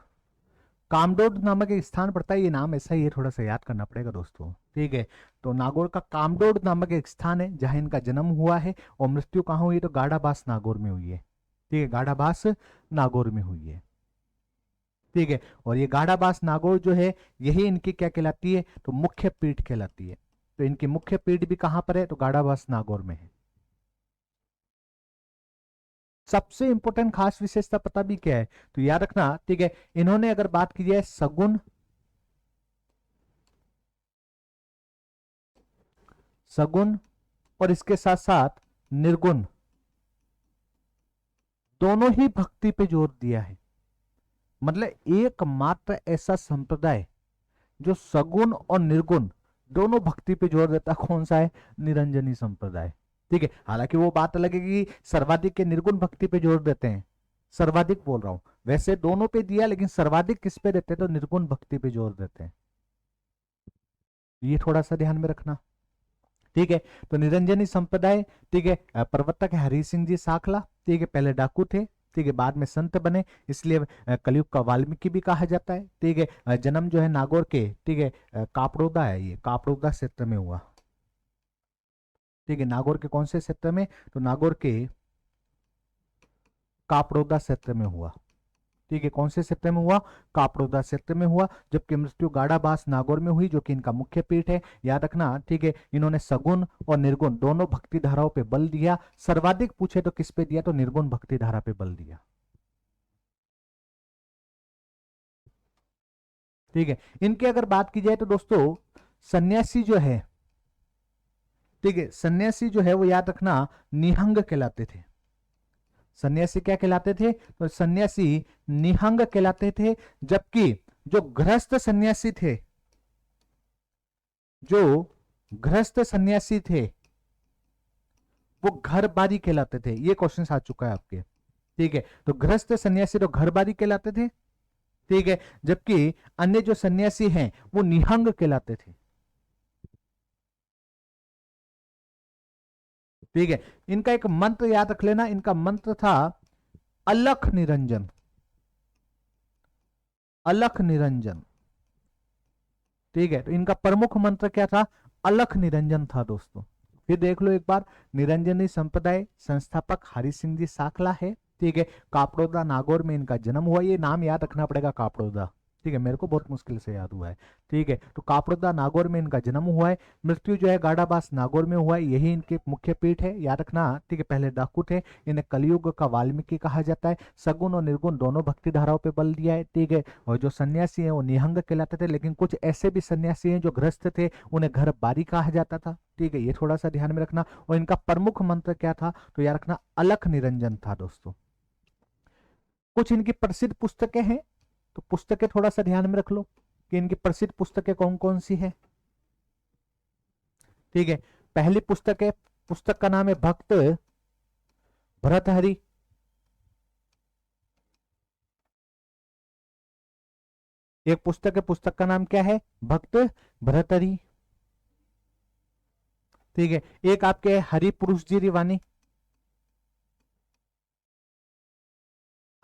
कामडोड नामक एक स्थान पड़ता है, ये नाम ऐसा ही है, थोड़ा सा याद करना पड़ेगा दोस्तों। ठीक है, तो नागौर का कामडोड नामक एक स्थान है जहां इनका जन्म हुआ है, और मृत्यु कहाँ हुई है, तो गाढ़ाबास नागौर में हुई है। ठीक है, गाढ़ाबास नागौर में हुई है। ठीक है, और ये गाढ़ाबास नागौर जो है, यही इनकी क्या कहलाती है, तो मुख्य पीठ कहलाती है। तो इनकी मुख्य पीठ भी कहां पर है, तो गाढ़ाबास नागौर में है। सबसे इंपॉर्टेंट खास विशेषता पता भी क्या है, तो याद रखना, ठीक है, इन्होंने अगर बात की जाए सगुन, सगुन, और इसके साथ साथ निर्गुण, दोनों ही भक्ति पे जोर दिया है। मतलब एकमात्र ऐसा संप्रदाय जो सगुण और निर्गुण दोनों भक्ति पे जोर देता कौन सा है? निरंजनी संप्रदाय। ठीक है, हालांकि वो बात अलग है कि सर्वाधिक के निर्गुण भक्ति पे जोर देते हैं, सर्वाधिक बोल रहा हूं, वैसे दोनों पे दिया लेकिन सर्वाधिक किस पे देते हैं? तो निर्गुण भक्ति पे जोर देते हैं। ये थोड़ा सा ध्यान में रखना। ठीक है, तो निरंजनी संप्रदाय, ठीक है, प्रवर्तक है हरि सिंह जी साखला। ठीक है, पहले डाकू थे, ठीक है, बाद में संत बने, इसलिए कलयुग का वाल्मीकि भी कहा जाता है। ठीक है, जन्म जो है नागौर के, ठीक है, कापड़ोदा है, ये कापड़ोदा क्षेत्र में हुआ। ठीक है, नागौर के कौन से क्षेत्र में? तो नागौर के कापड़ोदा क्षेत्र में हुआ। ठीक है, कौन से क्षेत्र में हुआ? कापड़ोदा क्षेत्र में हुआ। जबकि मृत्यु गाड़ाबास नागौर में हुई, जो कि इनका मुख्य पीठ है, याद रखना। ठीक है, इन्होंने सगुण और निर्गुण दोनों भक्ति धाराओं पे बल दिया। सर्वाधिक पूछे तो किस पे दिया? तो निर्गुण भक्ति धारा पे बल दिया। ठीक है, इनकी अगर बात की जाए तो दोस्तों सन्यासी जो है, ठीक है, सन्यासी जो है वो याद रखना निहंग कहलाते थे। सन्यासी क्या कहलाते थे? तो सन्यासी निहंग कहलाते थे। जबकि जो गृहस्थ सन्यासी थे, जो गृहस्थ सन्यासी थे, वो घर बारी कहलाते थे। ये क्वेश्चन आ चुका है आपके। ठीक है, तो गृहस्थ सन्यासी तो घर बारी कहलाते थे। ठीक है, जबकि अन्य जो सन्यासी हैं वो निहंग कहलाते थे। ठीक है, इनका एक मंत्र याद रख लेना, इनका मंत्र था अलख निरंजन। अलख निरंजन। ठीक है, तो इनका प्रमुख मंत्र क्या था? अलख निरंजन था दोस्तों। फिर देख लो एक बार, निरंजनी संप्रदाय संस्थापक हरि सिंह जी साखला है। ठीक है, कापड़ोदा नागौर में इनका जन्म हुआ। ये नाम याद रखना पड़ेगा, कापड़ोदा। ठीक है, मेरे को बहुत मुश्किल से याद हुआ है। ठीक है, तो कापड़ोदा नागौर में इनका जन्म हुआ है। मृत्यु जो है गाड़ाबास नागौर में हुआ है, यही इनके मुख्य पीठ है, याद रखना। ठीक है, पहले डाकू थे, इन्हें कलयुग का वाल्मीकि कहा जाता है। सगुण और निर्गुण दोनों भक्ति धाराओं पे बल दिया है। ठीक है, और जो सन्यासी हैं वो निहंग कहलाते थे, लेकिन कुछ ऐसे भी सन्यासी हैं जो गृहस्थ थे, उन्हें घर बारी कहा जाता था। ठीक है, ये थोड़ा सा ध्यान में रखना। और इनका प्रमुख मंत्र क्या था? तो याद रखना अलख निरंजन था दोस्तों। कुछ इनकी प्रसिद्ध पुस्तकें हैं, तो पुस्तकें थोड़ा सा ध्यान में रख लो कि इनकी प्रसिद्ध पुस्तकें कौन कौन सी है। ठीक है, पहली पुस्तक का नाम है भक्त भर्तहरि। एक पुस्तक है, पुस्तक का नाम क्या है? भक्त भर्तहरि। ठीक है, एक आपके हरि पुरुष जी री वाणी।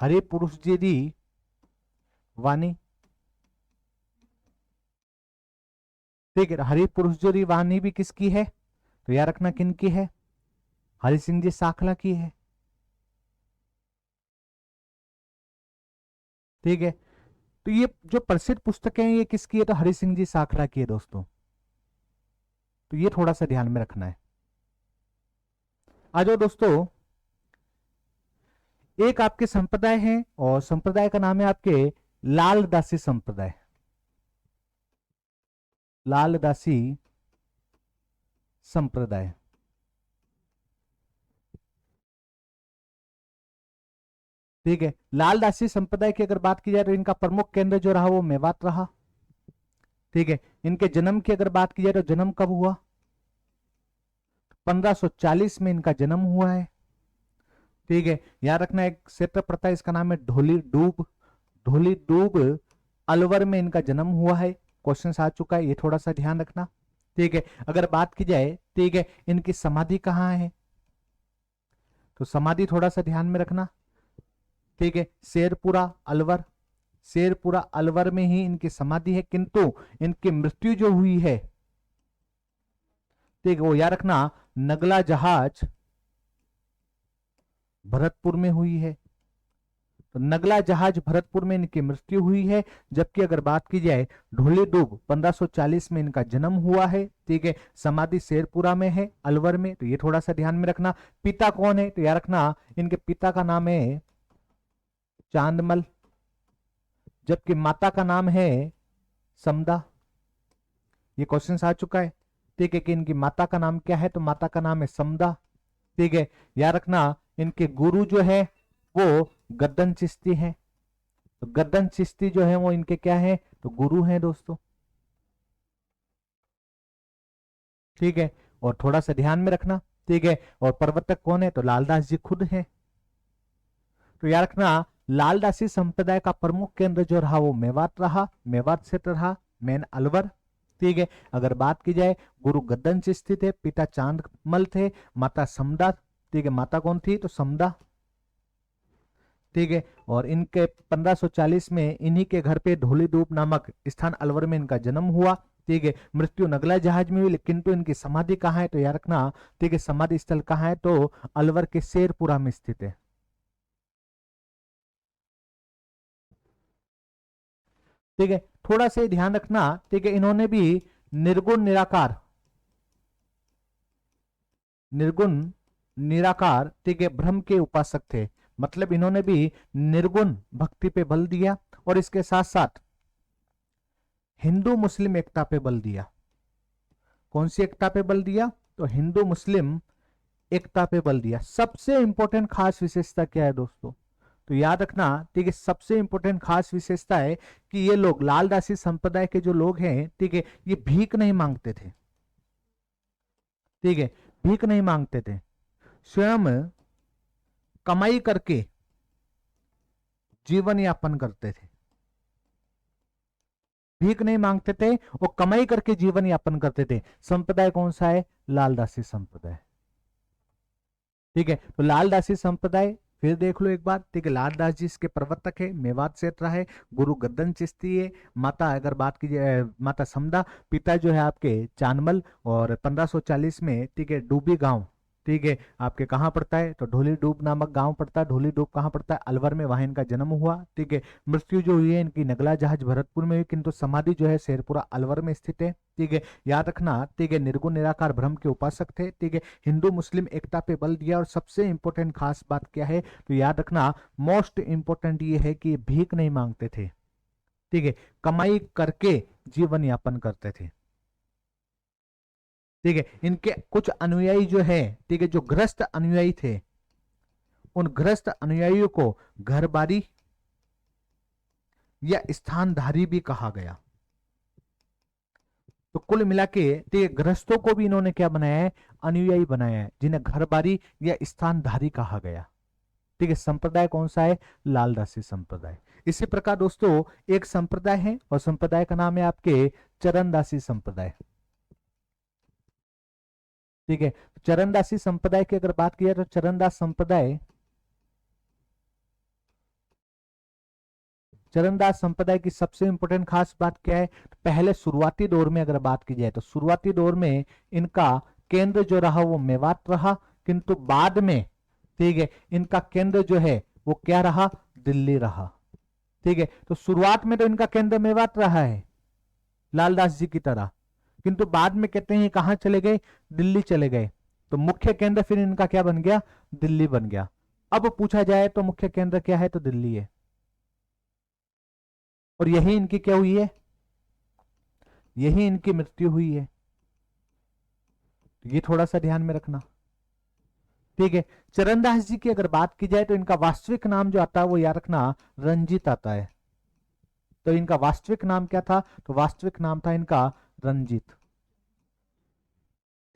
हरि पुरुष जी री वाणी। ठीक है, हरि पुरुष जी री वाणी भी किसकी है? तो याद रखना किन की है? हरि सिंह जी साखला की है। ठीक है, तो ये जो प्रसिद्ध पुस्तकें हैं ये किसकी है? तो हरि सिंह जी साखला की है दोस्तों। तो ये थोड़ा सा ध्यान में रखना है। आ जाओ दोस्तों, एक आपके संप्रदाय है और संप्रदाय का नाम है आपके लालदासी संप्रदाय। लालदासी संप्रदाय। ठीक है, लालदासी संप्रदाय की अगर बात की जाए तो इनका प्रमुख केंद्र जो रहा वो मेवात रहा। ठीक है, इनके जन्म की अगर बात की जाए तो जन्म कब हुआ? 1540 में इनका जन्म हुआ है। ठीक है, याद रखना एक क्षेत्र पड़ता है, इसका नाम है ढोली डूब। ढोली डूब अलवर में इनका जन्म हुआ है। क्वेश्चन आ चुका है, ये थोड़ा सा ध्यान रखना। ठीक है, अगर बात की जाए, ठीक है, इनकी समाधि कहाँ है? तो समाधि थोड़ा सा ध्यान में रखना। ठीक है, शेरपुरा अलवर। शेरपुरा अलवर में ही इनकी समाधि है, किंतु इनकी मृत्यु जो हुई है, ठीक है, वो याद रखना नगला जहाज भरतपुर में हुई है। तो नगला जहाज भरतपुर में इनकी मृत्यु हुई है। जबकि अगर बात की जाए ढोली डूब 1540 में इनका जन्म हुआ है। ठीक है, समाधि शेरपुरा में है अलवर में, तो ये थोड़ा सा ध्यान में रखना। पिता कौन है? तो याद रखना इनके पिता का नाम है चांदमल, जबकि माता का नाम है समदा। ये क्वेश्चन आ चुका है। ठीक है, कि इनकी माता का नाम क्या है? तो माता का नाम है समदा। ठीक है, याद रखना इनके गुरु जो है वो गद्दन चिश्ती है। तो गद्दन चिश्ती जो है वो इनके क्या है, तो गुरु हैं दोस्तों। ठीक है, और थोड़ा सा ध्यान में रखना। ठीक है, और प्रवर्तक कौन है, तो लालदास जी खुद हैं। तो याद रखना, लालदासी संप्रदाय का प्रमुख केंद्र जो रहा वो मेवात रहा, मेवात क्षेत्र रहा, मेन अलवर। ठीक है, अगर बात की जाए, गुरु गद्दन चिश्ती थे, पिता चांदमल थे, माता समदा। ठीक है, माता कौन थी, तो समदा। ठीक है, और इनके 1540 में इन्हीं के घर पे ढोलीडूब नामक स्थान अलवर में इनका जन्म हुआ। ठीक है, मृत्यु नगला जहाज में हुई, लेकिन तो इनकी समाधि कहाँ है, तो याद रखना। ठीक है, समाधि स्थल कहाँ है, तो अलवर के शेरपुरा में स्थित है। ठीक है, थोड़ा सा ध्यान रखना। ठीक है, इन्होंने भी निर्गुण निराकार, निर्गुण निराकार, ठीक है, ब्रह्म के उपासक थे। मतलब इन्होंने भी निर्गुण भक्ति पे बल दिया, और इसके साथ साथ हिंदू मुस्लिम एकता पे बल दिया। कौन सी एकता पे बल दिया, तो हिंदू मुस्लिम एकता पे बल दिया। सबसे इंपॉर्टेंट खास विशेषता क्या है दोस्तों, तो याद रखना। ठीक है, सबसे इंपॉर्टेंट खास विशेषता है कि ये लोग लालदासी संप्रदाय के जो लोग हैं, ठीक है, ये भीख नहीं मांगते थे। ठीक है, भीख नहीं मांगते थे, स्वयं कमाई करके जीवन यापन करते थे। भीख नहीं मांगते थे, वो कमाई करके जीवन यापन करते थे। संप्रदाय कौन सा है, लालदासी संप्रदाय। ठीक है, तो लालदासी संप्रदाय फिर देख लो एक बार। ठीक है, लालदास जी इसके प्रवर्तक है, मेवात क्षेत्र है, गुरु गद्दन चिश्ती है, माता अगर बात कीजिए माता समदा, पिता जो है आपके चानमल, और 1540 में, ठीक है, डूबी गांव, ठीक है, आपके कहाँ पड़ता है, तो ढोली डूब नामक गांव पड़ता है। ढोली डूब कहाँ पड़ता है, अलवर में, वहां इनका जन्म हुआ। ठीक है, मृत्यु जो हुई है इनकी नगला जहाज भरतपुर में हुई, किंतु समाधि जो है शेरपुरा अलवर में स्थित है। ठीक है, याद रखना। ठीक है, निर्गुण निराकार ब्रह्म के उपासक थे। ठीक है, हिंदू मुस्लिम एकता पे बल दिया, और सबसे इंपॉर्टेंट खास बात क्या है, तो याद रखना, मोस्ट इंपॉर्टेंट ये है कि भीख नहीं मांगते थे। ठीक है, कमाई करके जीवन यापन करते थे। ठीक है, इनके कुछ अनुयायी जो है, ठीक है, जो ग्रस्त अनुयायी थे, उन ग्रस्त अनुयायियों को घरबारी या स्थानधारी भी कहा गया। तो कुल मिला के, ठीक है, गृहस्थों को भी इन्होंने क्या बनाया है, अनुयायी बनाया है, जिन्हें घरबारी या स्थानधारी कहा गया। ठीक है, संप्रदाय कौन सा है, लालदासी संप्रदाय। इसी प्रकार दोस्तों एक संप्रदाय है, और संप्रदाय का नाम है आपके चरणदासी संप्रदाय। ठीक है, चरणदासी संप्रदाय की अगर बात की जाए, तो चरणदास संप्रदाय, चरणदास संप्रदाय की सबसे इंपॉर्टेंट खास बात क्या है, पहले शुरुआती दौर में अगर बात की जाए, तो शुरुआती दौर में इनका केंद्र जो रहा वो मेवात रहा, किंतु बाद में, ठीक है, इनका केंद्र जो है वो क्या रहा, दिल्ली रहा। ठीक है, तो शुरुआत में तो इनका केंद्र मेवात रहा है, लालदास जी की तरह, किंतु बाद में कहते हैं कहां चले गए, दिल्ली चले गए। तो मुख्य केंद्र फिर इनका क्या बन गया, दिल्ली बन गया। अब पूछा जाए तो मुख्य केंद्र क्या है, तो दिल्ली है, और यही इनकी क्या हुई है, यही इनकी मृत्यु हुई है। ये थोड़ा सा ध्यान में रखना। ठीक है, चरणदास जी की अगर बात की जाए, तो इनका वास्तविक नाम जो आता है वो याद रखना, रंजीत आता है। तो इनका वास्तविक नाम क्या था, तो वास्तविक नाम था इनका रंजीत।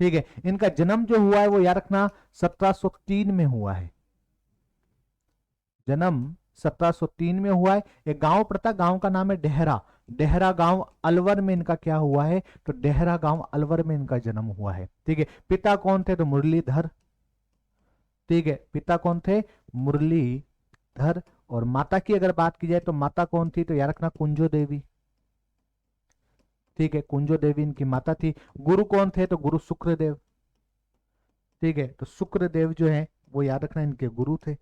ठीक है, इनका जन्म जो हुआ है वो याद रखना 1703 में हुआ है। जन्म 1703 में हुआ है। एक गांव पड़ता, गांव का नाम है डेहरा। डेहरा गांव अलवर में इनका क्या हुआ है, तो डेहरा गांव अलवर में इनका जन्म हुआ है। ठीक है, पिता कौन थे, तो मुरलीधर। ठीक है, पिता कौन थे, मुरलीधर। और माता की अगर बात की जाए, तो माता कौन थी, तो याद रखना कुंजो देवी। ठीक है, कुंजो देवी इनकी माता थी। गुरु कौन थे, तो गुरु शुक्रदेव। ठीक है, तो शुक्रदेव जो है वो याद रखना इनके गुरु थे।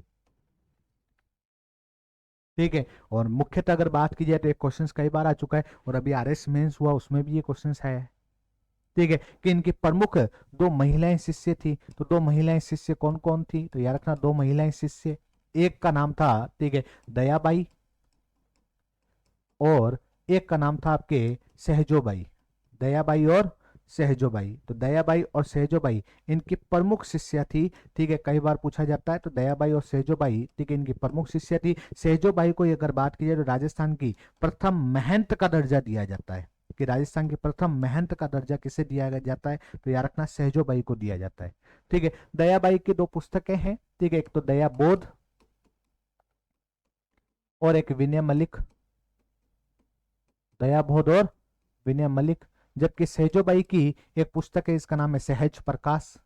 ठीक है, और मुख्यतः अगर बात की जाए, तो एक क्वेश्चन कई बार आ चुका है, और अभी आरएस मेंस हुआ उसमें भी ये क्वेश्चन आया है। ठीक है, कि इनकी प्रमुख दो महिलाएं शिष्य थी। तो दो महिलाएं शिष्य कौन कौन थी, तो याद रखना दो महिलाएं शिष्य, एक का नाम था, ठीक है, दयाबाई, और एक का नाम था आपके सहजोबाई। दयाबाई और सहजोबाई। तो दयाबाई और सहजोबाई इनकी प्रमुख शिष्या थी। ठीक है, कई बार पूछा जाता है। तो दयाबाई और सहजोबाई, ठीक है, इनकी प्रमुख शिष्या थी। सहजोबाई को अगर बात की जाए तो राजस्थान की प्रथम महंत का दर्जा दिया जाता है। कि राजस्थान की प्रथम महंत का दर्जा किसे दिया जाता है? तो याद रखना सहजोबाई को दिया जाता है। ठीक है, दयाबाई की दो पुस्तकें हैं। ठीक है, एक तो दया बोध और एक विनय मलिक। दया बोध और विनय मलिक। जबकि सहजोबाई की एक पुस्तक है, इसका नाम है सहज प्रकाश।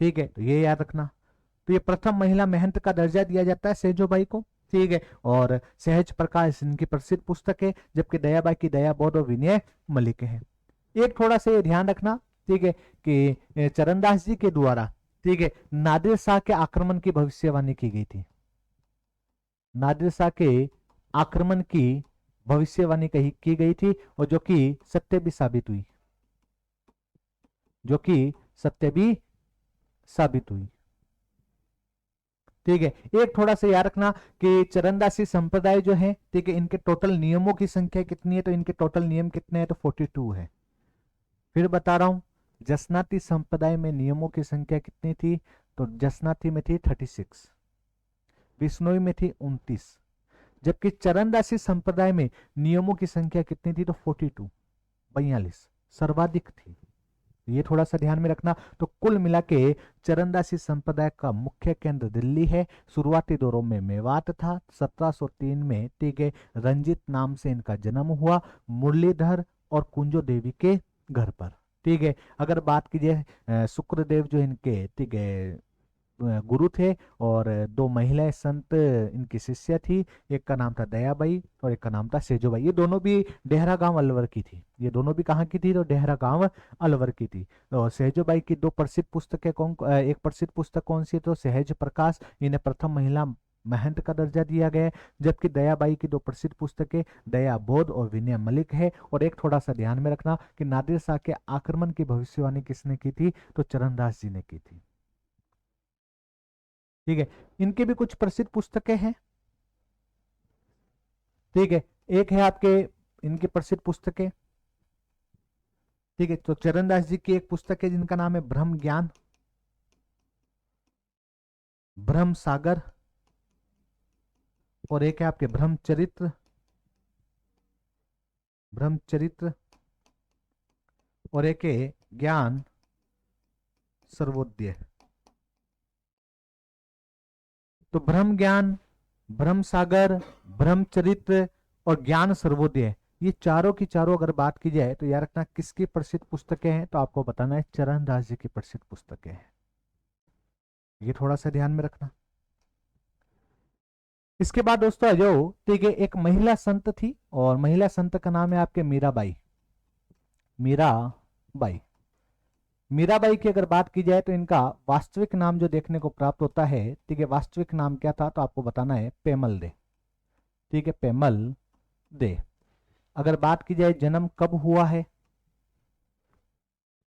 ठीक है, तो ये याद रखना। तो ये प्रथम महिला महंत का दर्जा दिया जाता है सहजोबाई को। ठीक है, और सहज प्रकाश इनकी प्रसिद्ध पुस्तक है। जबकि दयाबाई की दया बोध और विनय मलिक है। एक थोड़ा सा ये ध्यान रखना, ठीक है, कि चरणदास जी के द्वारा, ठीक है, नादिर शाह के आक्रमण की भविष्यवाणी की गई थी। नादिर शाह के आक्रमण की भविष्यवाणी की गई थी, और जो कि सत्य भी साबित हुई। जो कि सत्य भी साबित हुई। ठीक है, एक थोड़ा सा याद रखना कि चरणदासी संप्रदाय जो है, ठीक है, इनके टोटल नियमों की संख्या कितनी है? तो इनके टोटल नियम कितने हैं? तो 42 है। फिर बता रहा हूं, जसनाती संप्रदाय में नियमों की संख्या कितनी थी? तो जसनाती में थी 36, बिश्नोई में थी 29। जबकि चरणदासी संप्रदाय में नियमों की संख्या कितनी थी? तो 42, 42 सर्वाधिक थी। ये थोड़ा सा ध्यान में रखना। तो कुल मिला के चरणदासी संप्रदाय का मुख्य केंद्र दिल्ली है। शुरुआती दौरों में मेवात था। 1703 में, ठीक है, रंजित नाम से इनका जन्म हुआ, मुरलीधर और कुंजो देवी के घर पर। ठीक है, अगर बात कीजिए शुक्रदेव जो इनके, ठीक है, गुरु थे, और दो महिलाएं संत इनकी शिष्या थी। एक का नाम था दयाबाई और एक का नाम था सेजोबाई। ये दोनों भी डेहरा गांव अलवर की थी। ये दोनों भी कहाँ की थी? तो डेहरा गांव अलवर की थी। और सेजोबाई की दो प्रसिद्ध पुस्तकें एक प्रसिद्ध पुस्तक कौन सी? तो सहज प्रकाश, इन्हें प्रथम महिला महंत का दर्जा दिया गया है। जबकि दयाबाई की दो प्रसिद्ध पुस्तकें दया बोध और विनय मलिक है। और एक थोड़ा सा ध्यान में रखना कि नादिर शाह के आक्रमण की भविष्यवाणी किसने की थी? तो चरणदास जी ने की थी। ठीक है, इनके भी कुछ प्रसिद्ध पुस्तकें हैं। ठीक है, एक है आपके इनकी प्रसिद्ध पुस्तकें। ठीक है, तो चरणदास जी की एक पुस्तक है जिनका नाम है ब्रह्म ज्ञान, ब्रह्म सागर, और एक है आपके ब्रह्मचरित्र, ब्रह्मचरित्र, और एक है ज्ञान सर्वोदय। तो ब्रह्म ज्ञान, ब्रह्म सागर, ब्रह्मचरित्र और ज्ञान सर्वोदय, ये चारों की चारों अगर बात की जाए तो याद रखना किसकी प्रसिद्ध पुस्तकें हैं? तो आपको बताना है चरणदास जी की प्रसिद्ध पुस्तकें हैं। ये थोड़ा सा ध्यान में रखना। इसके बाद दोस्तों आ जाओ, ठीक है, एक महिला संत थी, और महिला संत का नाम है आपके मीराबाई। मीराबाई, मीराबाई की अगर बात की जाए तो इनका वास्तविक नाम जो देखने को प्राप्त होता है, ठीक है, वास्तविक नाम क्या था? तो आपको बताना है पेमल दे। ठीक है, पेमल दे। अगर बात की जाए जन्म कब हुआ है,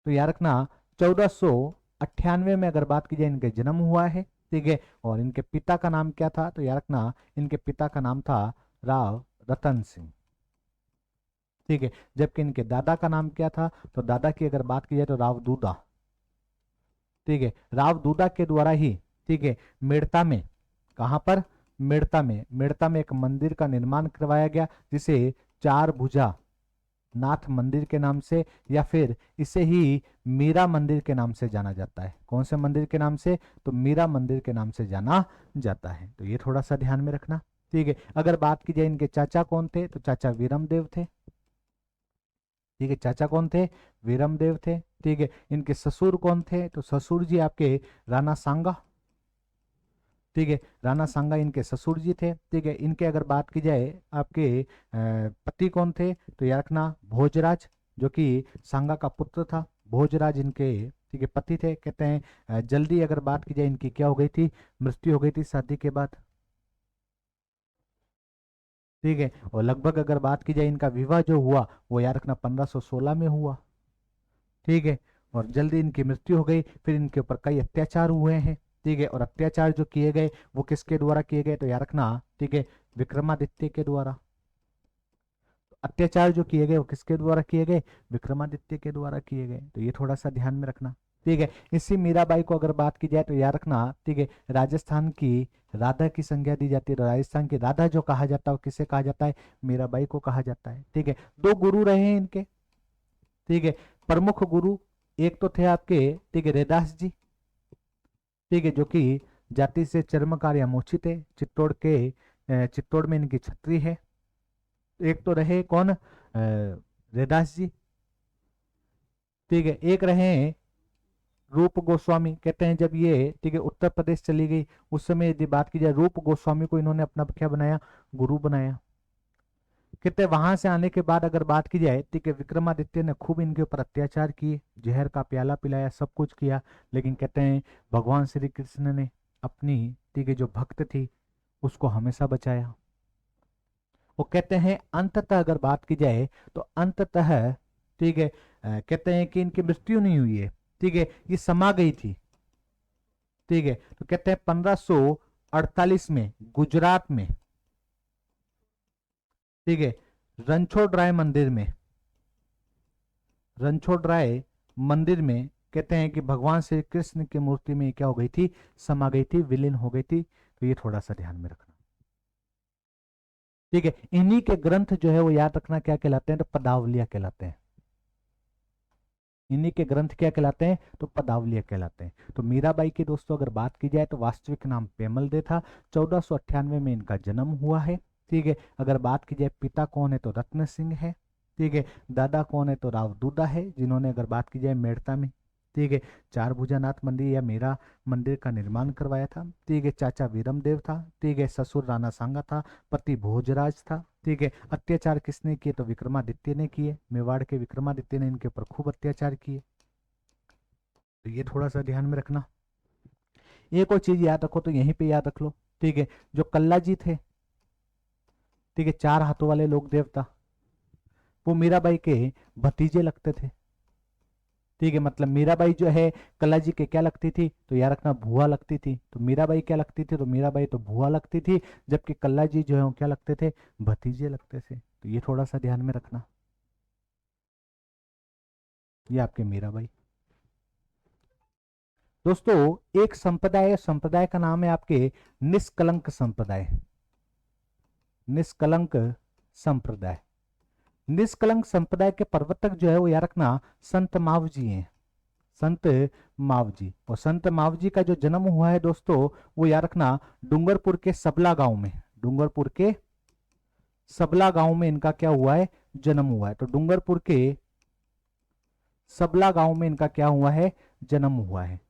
तो याद रखना 1498 में अगर बात की जाए इनके जन्म हुआ है। ठीक है, और इनके पिता का नाम क्या था? तो याद रखना इनके पिता का नाम था राव रतन सिंह। ठीक है, जबकि इनके दादा का नाम क्या था? तो दादा की अगर बात की जाए तो राव दूदा। ठीक है, राव दूदा के द्वारा ही, ठीक है, मेड़ता में, कहां पर? मेड़ता में एक मंदिर का निर्माण करवाया गया, जिसे चार भुजा नाथ मंदिर के नाम से, या फिर इसे ही मीरा मंदिर के नाम से जाना जाता है। कौन से मंदिर के नाम से? तो मीरा मंदिर के नाम से जाना जाता है। तो ये थोड़ा सा ध्यान में रखना। ठीक है, अगर बात की जाए इनके चाचा कौन थे, तो चाचा वीरमदेव थे। ठीक है, चाचा कौन थे? वीरमदेव थे। ठीक है, इनके ससुर कौन थे? तो ससुर जी आपके राणा सांगा। ठीक है, राणा सांगा इनके ससुर जी थे। ठीक है, इनके अगर बात की जाए आपके पति कौन थे? तो याद रखना भोजराज, जो कि सांगा का पुत्र था। भोजराज इनके, ठीक है, पति थे। कहते हैं जल्दी अगर बात की जाए इनकी क्या हो गई थी? मृत्यु हो गई थी शादी के बाद। ठीक है, और लगभग अगर बात की जाए इनका विवाह जो हुआ वो याद रखना 1516 में हुआ। ठीक है, और जल्दी इनकी मृत्यु हो गई। फिर इनके ऊपर कई अत्याचार हुए हैं। ठीक है, और अत्याचार जो किए गए वो किसके द्वारा किए गए? तो याद रखना, ठीक है, विक्रमादित्य के द्वारा। अत्याचार जो किए गए वो किसके द्वारा किए गए? विक्रमादित्य के द्वारा किए गए। तो ये थोड़ा सा ध्यान में रखना। ठीक है, इसी मीराबाई को अगर बात की जाए तो याद रखना, ठीक है, राजस्थान की राधा की संज्ञा दी जाती है। तो राजस्थान की राधा जो कहा जाता है वो किसे कहा जाता है? मीराबाई को कहा जाता है। ठीक है, दो गुरु रहे हैं इनके। ठीक है, प्रमुख गुरु एक तो थे आपके, ठीक है, रैदास जी, ठीक है, जो कि जाति से चर्मकार या मोचित है, चित्तौड़ के चित्तौड़ में इनकी छत्री है। एक तो रहे कौन? रैदास जी। ठीक है, एक रहे रूप गोस्वामी। कहते हैं जब ये, ठीक है, उत्तर प्रदेश चली गई उस समय यदि बात की जाए, रूप गोस्वामी को इन्होंने अपना क्या बनाया? गुरु बनाया। कहते हैं वहां से आने के बाद अगर बात की जाए, ठीक है, विक्रमादित्य ने खूब इनके ऊपर अत्याचार किए, जहर का प्याला पिलाया, सब कुछ किया, लेकिन कहते हैं भगवान श्री कृष्ण ने अपनी, ठीक है, जो भक्त थी उसको हमेशा बचाया। वो कहते हैं अंततः अगर बात की जाए तो अंततः, ठीक है, कहते हैं कि इनकी मृत्यु नहीं हुई है। ठीक है, ये समा गई थी। ठीक है, तो कहते हैं 1548 में गुजरात में, ठीक है, रणछोड़राय मंदिर में, रणछोड़राय मंदिर में कहते हैं कि भगवान श्री कृष्ण की मूर्ति में क्या हो गई थी? समा गई थी, विलीन हो गई थी। तो ये थोड़ा सा ध्यान में रखना। ठीक है, इन्हीं के ग्रंथ जो है वो याद रखना क्या कहलाते हैं? तो पदावलियां कहलाते हैं। इन्हीं के ग्रंथ क्या कहलाते हैं? तो पदावलियां कहलाते हैं। तो मीराबाई की दोस्तों अगर बात की जाए तो वास्तविक नाम पेमल दे था। 1498 में इनका जन्म हुआ है। ठीक है, अगर बात की जाए पिता कौन है तो रत्न सिंह है। ठीक है, दादा कौन है तो राव दूदा है, जिन्होंने अगर बात की जाए मेड़ता में, ठीक है, चार भुजानाथ मंदिर या मेरा मंदिर का निर्माण करवाया था। ठीक है, चाचा वीरमदेव था। ठीक है, ससुर राणा सांगा था, पति भोजराज था। ठीक है, अत्याचार किसने किए? तो विक्रमादित्य ने किए। मेवाड़ के विक्रमादित्य ने इनके ऊपर खूब अत्याचार किए। तो ये थोड़ा सा ध्यान में रखना। एक और चीज याद रखो तो यहीं पे याद रख लो। ठीक है, जो कल्ला जी थे, ठीक है, चार हाथों वाले लोक देवता, वो मीराबाई के भतीजे लगते थे। ठीक है, मतलब मीराबाई जो है कल्ला जी के क्या लगती थी? तो याद रखना भुआ लगती थी। तो मीराबाई क्या लगती थी? तो मीराबाई तो भुआ लगती थी, जबकि कल्ला जी जो है वो क्या लगते थे? भतीजे लगते थे। तो ये थोड़ा सा ध्यान में रखना। ये आपके मीराबाई। दोस्तों एक संप्रदाय, संप्रदाय का नाम है आपके निष्कलंक संप्रदाय। निष्कलंक संप्रदाय। निष्कलंक संप्रदाय के प्रवर्तक जो है वो याद रखना संत माव जी हैं। संत माव जी। और संत माव जी का जो जन्म हुआ है दोस्तों, वो याद रखना डूंगरपुर के सबला गांव में, डूंगरपुर के सबला गांव में इनका क्या हुआ है? जन्म हुआ है। तो डूंगरपुर के सबला गांव में इनका क्या हुआ है? जन्म हुआ है।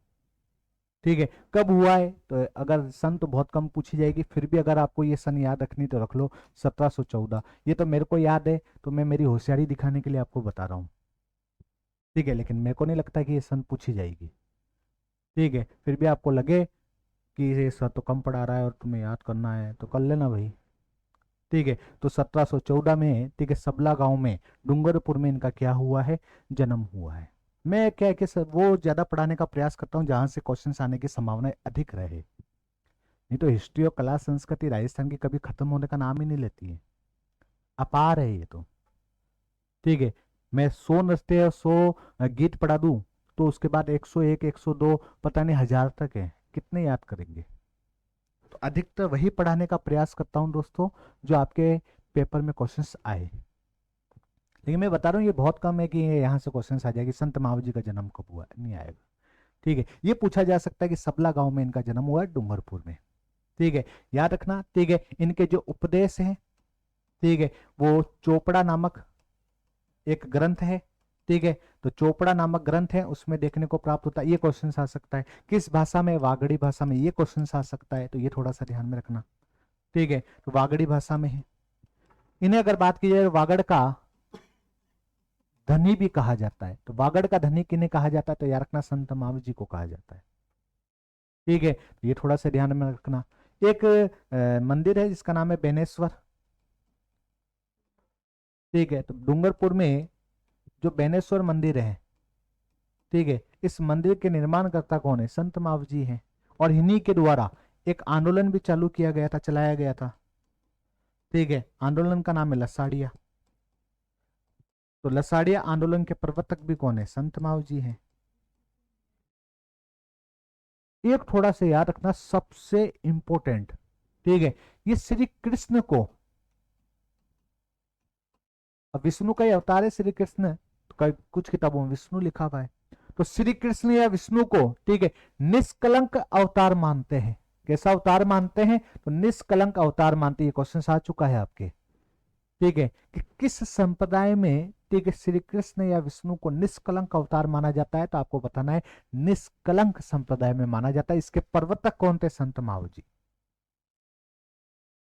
ठीक है, कब हुआ है? तो अगर सन तो बहुत कम पूछी जाएगी, फिर भी अगर आपको ये सन याद रखनी तो रख लो, 1714। ये तो मेरे को याद है, तो मैं मेरी होशियारी दिखाने के लिए आपको बता रहा हूँ। ठीक है, लेकिन मेरे को नहीं लगता कि ये सन पूछी जाएगी। ठीक है, फिर भी आपको लगे कि ये सर तो कम पढ़ा रहा है और तुम्हें याद करना है तो कर लेना भाई। ठीक है, तो 1714 में, ठीक है, सबला गांव में डूंगरपुर में इनका क्या हुआ है? जन्म हुआ है। मैं क्या है कि वो ज्यादा पढ़ाने का प्रयास करता हूँ जहां से क्वेश्चंस आने की संभावना अधिक रहे। नहीं तो हिस्ट्री और कला संस्कृति राजस्थान की कभी खत्म होने का नाम ही नहीं लेती है। अपार है ये तो। ठीक है, मैं 100 नृत्य और 100 गीत पढ़ा दूं तो उसके बाद 101, 102, पता नहीं 1000 तक है, कितने याद करेंगे? तो अधिकतर वही पढ़ाने का प्रयास करता हूं दोस्तों जो आपके पेपर में क्वेश्चंस आए। लेकिन मैं बता रहा हूँ ये बहुत कम है कि ये यहाँ से क्वेश्चंस आ जाएगी संत मावजी जी का जन्म कब हुआ, नहीं आएगा। ठीक है, ये पूछा जा सकता है कि सबला गांव में इनका जन्म हुआ है, डूंगरपुर में। ठीक है, याद रखना। ठीक है, इनके जो उपदेश हैं, ठीक है, वो चोपड़ा नामक एक ग्रंथ है। ठीक है, तो चोपड़ा नामक ग्रंथ है, उसमें देखने को प्राप्त होता है। ये क्वेश्चन आ सकता है किस भाषा में? वागड़ी भाषा में ये क्वेश्चन आ सकता है, तो ये थोड़ा सा ध्यान में रखना। ठीक है, तो वागड़ी भाषा में है। इन्हें अगर बात की जाए वागड़ का धनी भी कहा जाता है। तो वागड़ का धनी किन्हें कहा जाता है? तो यार रखना संत माव जी को कहा जाता है। ठीक है, तो ये थोड़ा सा ध्यान में रखना। एक मंदिर है जिसका नाम है बेनेश्वर। ठीक है, तो डूंगरपुर में जो बेनेश्वर मंदिर है, ठीक है, इस मंदिर के निर्माणकर्ता कौन है? संत माव जी हैं। और इन्हीं के द्वारा एक आंदोलन भी चालू किया गया था, चलाया गया था। ठीक है, आंदोलन का नाम है लसाड़िया। तो लसाड़िया आंदोलन के प्रवर्तक भी कौन है? संत माव जी हैं। एक थोड़ा सा याद रखना, सबसे इंपॉर्टेंट, ठीक है, ये श्री कृष्ण को, अब विष्णु का ही अवतार है श्री कृष्ण, तो कुछ किताबों में विष्णु लिखा हुआ है, तो श्री कृष्ण या विष्णु को, ठीक है, निष्कलंक अवतार मानते हैं। कैसा अवतार मानते हैं? तो निष्कलंक अवतार मानते हैं। ये क्वेश्चन आ चुका है आपके, ठीक है, कि किस संप्रदाय में, ठीक है, श्री कृष्ण या विष्णु को निष्कलंक अवतार माना जाता है? तो आपको बताना है निष्कलंक संप्रदाय में माना जाता है। इसके प्रवर्तक कौन थे? संत माव जी,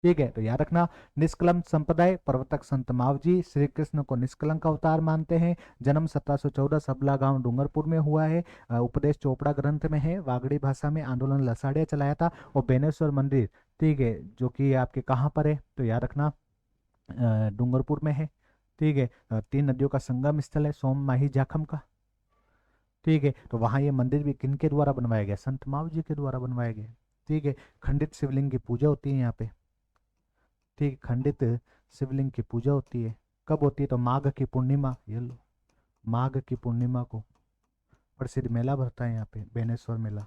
ठीक है, तो याद रखना, निष्कलंक संप्रदाय, प्रवर्तक संत माव जी, श्री कृष्ण को निष्कलंक अवतार मानते हैं। जन्म 1714 सबला गांव डूंगरपुर में हुआ है। उपदेश चोपड़ा ग्रंथ में है। वागड़ी भाषा में आंदोलन लसाड़िया चलाया था। और बेनेश्वर मंदिर, ठीक है, जो कि आपके कहाँ पर है? तो याद रखना, डूंगरपुर में है, ठीक है। तीन नदियों का संगम स्थल है, सोम माही जाखम का, ठीक है। तो वहां ये मंदिर भी किन के द्वारा बनवाया गया? संत माव जी के द्वारा बनवाया गया, ठीक है। खंडित शिवलिंग की पूजा होती है यहाँ पे, ठीक, खंडित शिवलिंग की पूजा होती है। कब होती है? तो माघ की पूर्णिमा, ये लो, माघ की पूर्णिमा को प्रसिद्ध मेला भरता है यहाँ पे, बेनेश्वर मेला।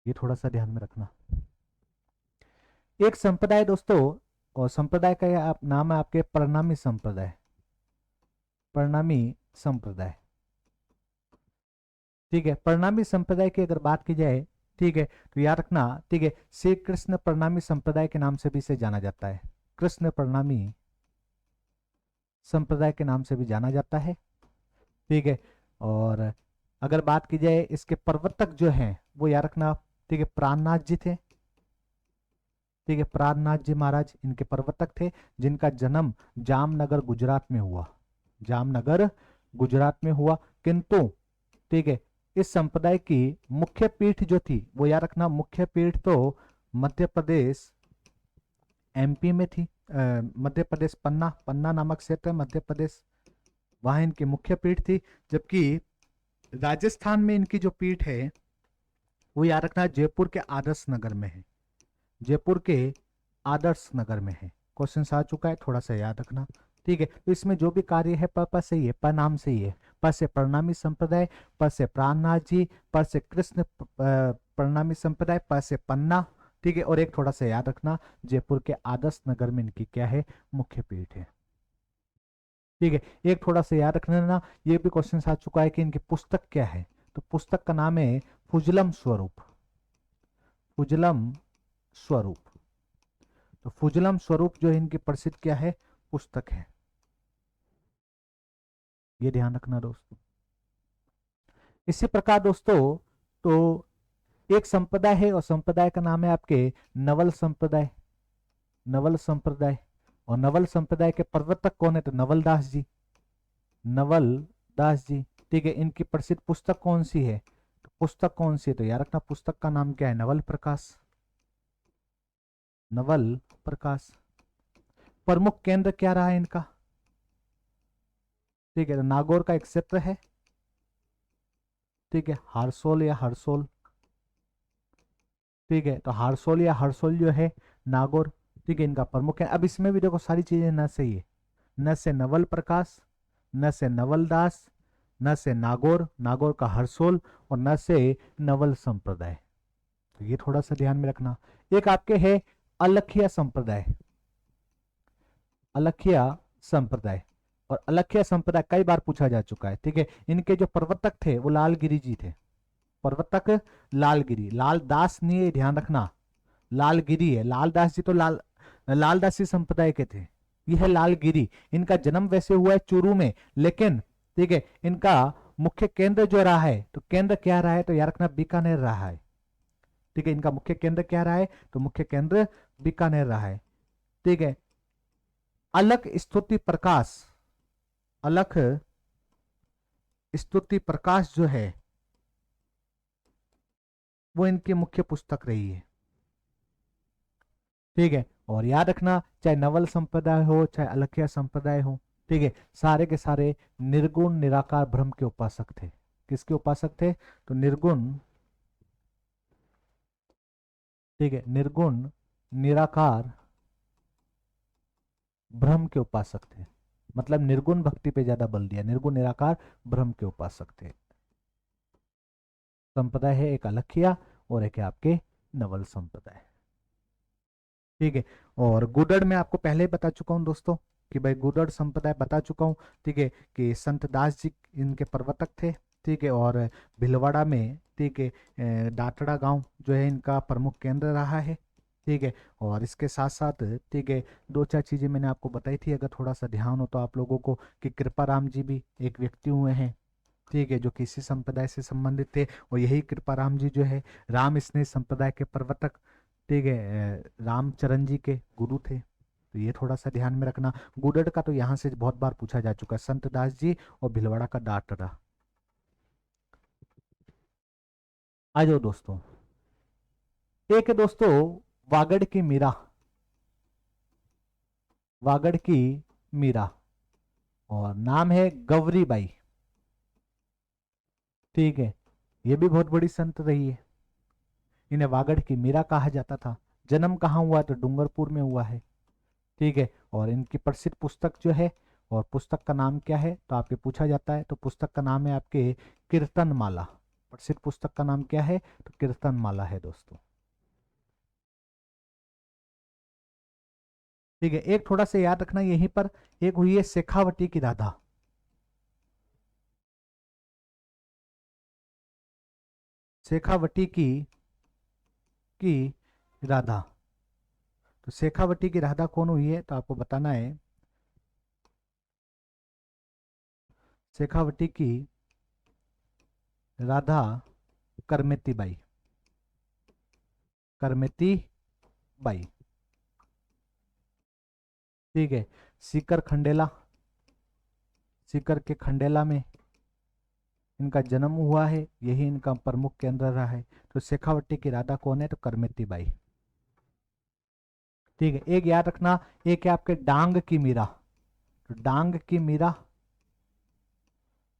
ये थोड़ा सा ध्यान में रखना। एक संप्रदाय दोस्तों, और संप्रदाय का आप नाम है आपके प्रणामी संप्रदाय, प्रणामी संप्रदाय, ठीक है। प्रणामी संप्रदाय की अगर बात की जाए, ठीक है, तो याद रखना, ठीक है, श्री कृष्ण प्रणामी संप्रदाय के नाम से भी इसे जाना जाता है। कृष्ण प्रणामी संप्रदाय के नाम से भी जाना जाता है, ठीक है। और अगर बात की जाए, इसके प्रवर्तक जो हैं वो याद रखना, ठीक है, प्राणनाथ जी थे, ठीक है, प्राणनाथ जी महाराज इनके प्रवर्तक थे, जिनका जन्म जामनगर गुजरात में हुआ, जामनगर गुजरात में हुआ। किंतु, ठीक है, इस संप्रदाय की मुख्य पीठ जो थी, वो याद रखना, मुख्य पीठ तो मध्य प्रदेश एमपी में थी। मध्य प्रदेश पन्ना, पन्ना नामक क्षेत्र है मध्य प्रदेश, वहां इनकी मुख्य पीठ थी। जबकि राजस्थान में इनकी जो पीठ है वो याद रखना जयपुर के आदर्श नगर में है, जयपुर के आदर्श नगर में है। क्वेश्चन आ चुका है, थोड़ा सा याद रखना, ठीक है। तो इसमें जो भी कार्य है प से ही है, प नाम से ही है। प से प्रणामी संप्रदाय, प से प्राणनाथ जी, प से कृष्ण प्रणामी संप्रदाय, प से पन्ना, ठीक है। और एक थोड़ा सा याद रखना, जयपुर के आदर्श नगर में इनकी क्या है? मुख्य पीठ है, ठीक है। एक थोड़ा सा याद रखना ना, ये भी क्वेश्चन आ चुका है कि इनकी पुस्तक क्या है? तो पुस्तक का नाम है फुजलम स्वरूप, फुजलम स्वरूप। तो फुजलम स्वरूप जो है इनकी प्रसिद्ध क्या है? पुस्तक है, ये ध्यान रखना दोस्तों। इसी प्रकार दोस्तों, तो एक संप्रदाय है और संप्रदाय का नाम है आपके नवल संप्रदाय, नवल संप्रदाय। और नवल संप्रदाय के प्रवर्तक कौन है? तो नवल दास जी, नवल दास जी, ठीक है। इनकी प्रसिद्ध पुस्तक कौन सी है? तो पुस्तक कौन सी है? तो याद रखना, पुस्तक का नाम क्या है? नवल प्रकाश, नवल प्रकाश। प्रमुख केंद्र क्या रहा है इनका? ठीक है, तो नागौर का एक क्षेत्र है, ठीक है, हारसोल या हरसोल, ठीक है। तो हारसोल या हरसोल जो है नागौर, ठीक है, इनका प्रमुख है। अब इसमें भी देखो सारी चीजें न सही है, न से नवल प्रकाश, न से नवल दास, न से नागौर, नागौर का हरसोल, और न से नवल संप्रदाय। तो ये थोड़ा सा ध्यान में रखना। एक आपके है अलखिया संप्रदाय, अलखिया संप्रदाय। और अलखिया संप्रदाय कई बार पूछा जा चुका है, ठीक है। इनके जो प्रवर्तक थे वो लालगिरी जी थे, प्रवर्तक लालगिरी, लालदास नहीं है, ध्यान रखना, लालगिरी है। लालदास जी तो लालदासी संप्रदाय के थे, यह है लालगिरी। इनका जन्म वैसे हुआ है चूरू में, लेकिन ठीक है, इनका मुख्य केंद्र जो रहा है, तो केंद्र क्या रहा है? तो याद रखना बीकानेर रहा है, ठीक है। इनका मुख्य केंद्र क्या रहा है? तो मुख्य केंद्र बीकानेर रहा है, ठीक है। अलख स्तुति प्रकाश, अलख स्तुति प्रकाश जो है वो इनकी मुख्य पुस्तक रही है, ठीक है। और याद रखना, चाहे नवल संप्रदाय हो चाहे अलखिया संप्रदाय हो, ठीक है, सारे के सारे निर्गुण निराकार ब्रह्म के उपासक थे। किसके उपासक थे? तो निर्गुण, ठीक है, निर्गुण निराकार ब्रह्म के उपासक थे, मतलब निर्गुण भक्ति पे ज्यादा बल दिया, निर्गुण निराकार ब्रह्म के उपासक थे। संप्रदाय है एक अलखिया और एक है आपके नवल संप्रदाय। ठीक है। और गुडड़ में आपको पहले ही बता चुका हूं दोस्तों कि भाई गुडड़ संप्रदाय बता चुका हूं। ठीक है कि संत दास जी इनके प्रवर्तक थे। ठीक है। और भीलवाड़ा में, ठीक है, डाटड़ा गांव जो है इनका प्रमुख केंद्र रहा है। ठीक है। और इसके साथ साथ, ठीक है, दो चार चीजें मैंने आपको बताई थी, अगर थोड़ा सा ध्यान हो तो आप लोगों को, कि कृपाराम जी भी एक व्यक्ति हुए हैं। ठीक है। जो किसी संप्रदाय से संबंधित थे, और यही कृपाराम जी जो है राम स्नेह संप्रदाय के प्रवर्तक, ठीक है, रामचरण जी के गुरु थे। तो ये थोड़ा सा ध्यान में रखना। गुडड़ का तो यहाँ से बहुत बार पूछा जा चुका है, संत दास जी और भिलवाड़ा का डाटरा। आ जाओ दोस्तों, एक है दोस्तों वागड़ की मीरा, वागड़ की मीरा, और नाम है गौरी बाई। ठीक है। ये भी बहुत बड़ी संत रही है। इन्हें वागड़ की मीरा कहा जाता था। जन्म कहाँ हुआ तो डूंगरपुर में हुआ है। ठीक है। और इनकी प्रसिद्ध पुस्तक जो है, और पुस्तक का नाम क्या है तो आपके पूछा जाता है, तो पुस्तक का नाम है आपके कीर्तन माला। प्रसिद्ध पुस्तक का नाम क्या है तो कीर्तन माला है दोस्तों। ठीक है। एक थोड़ा सा याद रखना यहीं पर, एक हुई है शेखावटी की राधा। शेखावटी की राधा। तो शेखावटी की राधा कौन हुई है तो आपको बताना है। शेखावटी की राधा करमेती बाई, करमेती बाई। ठीक है। सीकर खंडेला, सीकर के खंडेला में इनका जन्म हुआ है, यही इनका प्रमुख केंद्र रहा है। तो शेखावटी की राधा कौन है तो करमेती बाई। ठीक है। एक याद रखना, एक है आपके डांग की मीरा। तो डांग की मीरा,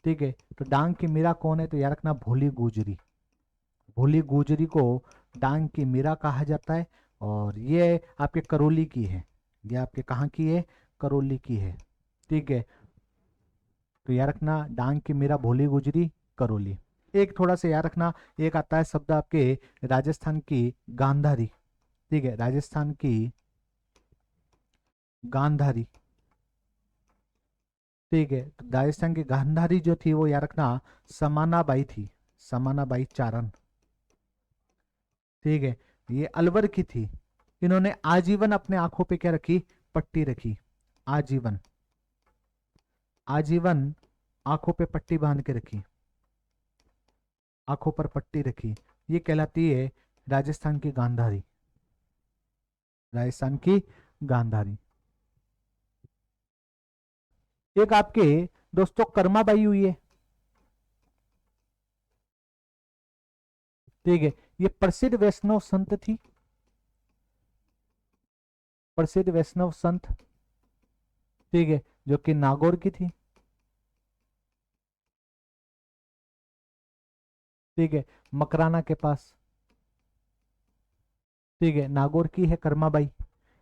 ठीक है, तो डांग की मीरा कौन है तो याद रखना भोली गुजरी। भोली गुजरी को डांग की मीरा कहा जाता है। और ये आपके करौली की है, ये आपके कहाँ की है, करौली की है। ठीक है। तो याद रखना डांग की मीरा भोली गुजरी करौली। एक थोड़ा सा याद रखना, एक आता है शब्द आपके राजस्थान की गांधारी। ठीक है। राजस्थान की गांधारी। ठीक है। तो राजस्थान की गांधारी जो थी वो याद रखना समानाबाई थी, समानाबाई चारण। ठीक है। ये अलवर की थी। इन्होंने आजीवन अपने आंखों पे क्या रखी, पट्टी रखी। आजीवन, आजीवन आंखों पे पट्टी बांध के रखी, आंखों पर पट्टी रखी। ये कहलाती है राजस्थान की गांधारी, राजस्थान की गांधारी। एक आपके दोस्तों कर्माबाई हुई है। ठीक है। ये प्रसिद्ध वैष्णव संत थी, प्रसिद्ध वैष्णव संत। ठीक है। जो कि नागौर की थी। ठीक है। मकराना के पास। ठीक है। नागौर की है कर्माबाई।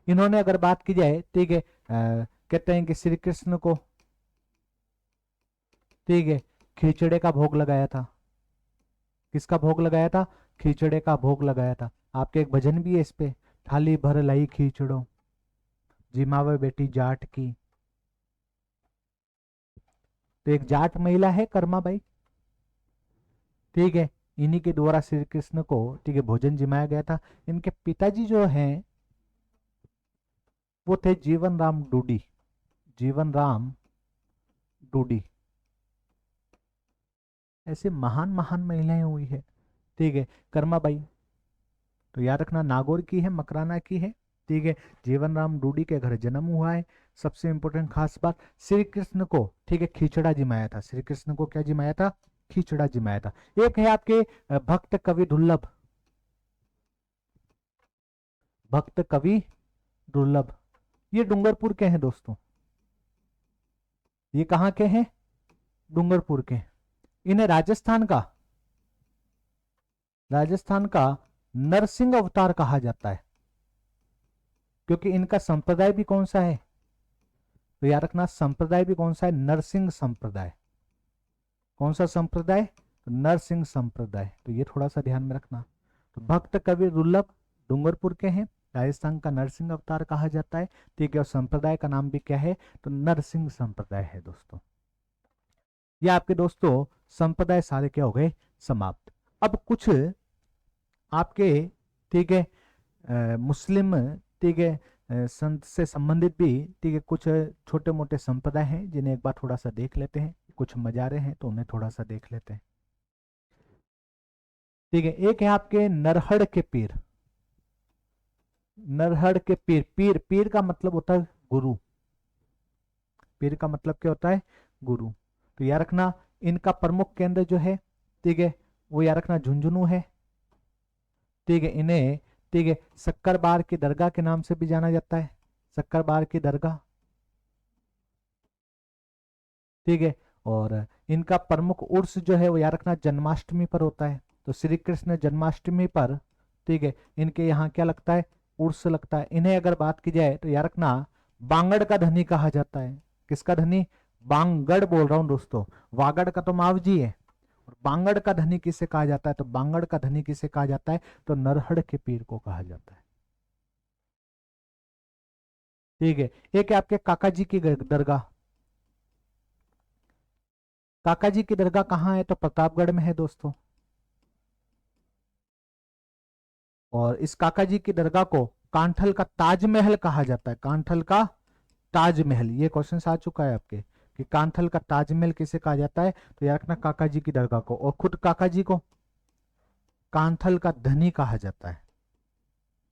इन्होंने अगर बात की जाए, ठीक है, कहते हैं कि श्री कृष्ण को, ठीक है, खिचड़े का भोग लगाया था। किसका भोग लगाया था, खिचड़े का भोग लगाया था। आपके एक भजन भी है इस पे, थाली भर लाई खिचड़ो, जिमावे बेटी जाट की। तो एक जाट महिला है कर्माबाई। ठीक है। इन्हीं के द्वारा श्री कृष्ण को, ठीक है, भोजन जिमाया गया था। इनके पिताजी जो हैं वो थे जीवन राम डूडी, जीवन राम डूडी। ऐसे महान महान महिलाएं हुई है। ठीक है। कर्माबाई तो याद रखना नागौर की है, मकराना की है। ठीक है। जीवन राम डूडी के घर जन्म हुआ है। सबसे इंपॉर्टेंट खास बात, श्री कृष्ण को, ठीक है, खिचड़ा जिमाया था। श्री कृष्ण को क्या जिमाया था, खिचड़ा जिमाया था। एक है आपके भक्त कवि दुर्लभ, भक्त कवि दुर्लभ। ये डूंगरपुर के हैं दोस्तों, ये कहाँ के हैं, डूंगरपुर के। इन्हें राजस्थान का नरसिंह अवतार कहा जाता है, क्योंकि इनका संप्रदाय भी कौन सा है, तो याद रखना संप्रदाय भी कौन सा है, नरसिंह संप्रदाय। कौन सा संप्रदाय, तो नरसिंह संप्रदाय। तो ये थोड़ा सा ध्यान में रखना। तो भक्त कवि दुर्लभ डूंगरपुर के हैं, राजस्थान का नरसिंह अवतार कहा जाता है। ठीक है, और संप्रदाय का नाम भी क्या है, तो नरसिंह संप्रदाय है दोस्तों। ये आपके दोस्तों संप्रदाय सारे क्या हो गए, समाप्त। अब कुछ आपके, ठीक है, मुस्लिम, ठीक है, संत से संबंधित भी, ठीक है, कुछ छोटे मोटे संप्रदाय हैं जिन्हें एक बार थोड़ा सा देख लेते हैं। कुछ मजारे हैं तो उन्हें थोड़ा सा देख लेते हैं। ठीक है, एक है आपके नरहड़ के पीर। नरहड़ के पीर, पीर पीर का मतलब होता है गुरु। पीर का मतलब क्या होता है, गुरु। तो याद रखना इनका प्रमुख केंद्र जो है, ठीक है, वो याद रखना झुंझुनू है। ठीक है, इन्हें, ठीक है, शक्करबार की दरगाह के नाम से भी जाना जाता है, शक्करबार की दरगाह। ठीक है, और इनका प्रमुख उर्स जो है वो याद रखना जन्माष्टमी पर होता है। तो श्री कृष्ण जन्माष्टमी पर, ठीक है, इनके यहाँ क्या लगता है, उर्स लगता है। इन्हें अगर बात की जाए तो याद रखना बांगड़ का धनी कहा जाता है। किसका धनी, बांगड़ बोल रहा हूं दोस्तों, वागड़ का तो मावजी है, और बांगड़ का धनी किसे कहा जाता है, तो बांगड़ का धनी किसे कहा जाता है, तो नरहड़ के पीर को कहा जाता है। ठीक है, एक है आपके काका जी की दरगाह। काका जी की दरगाह कहाँ है, तो प्रतापगढ़ में है दोस्तों। और इस काका जी की दरगाह को कांठल का ताजमहल कहा जाता है। कांठल का ताजमहल, ये क्वेश्चन आ चुका है आपके कि कांठल का ताजमहल किसे कहा जाता है, तो याद रखना काका जी की दरगाह को। और खुद काका जी को कांठल का धनी कहा जाता है।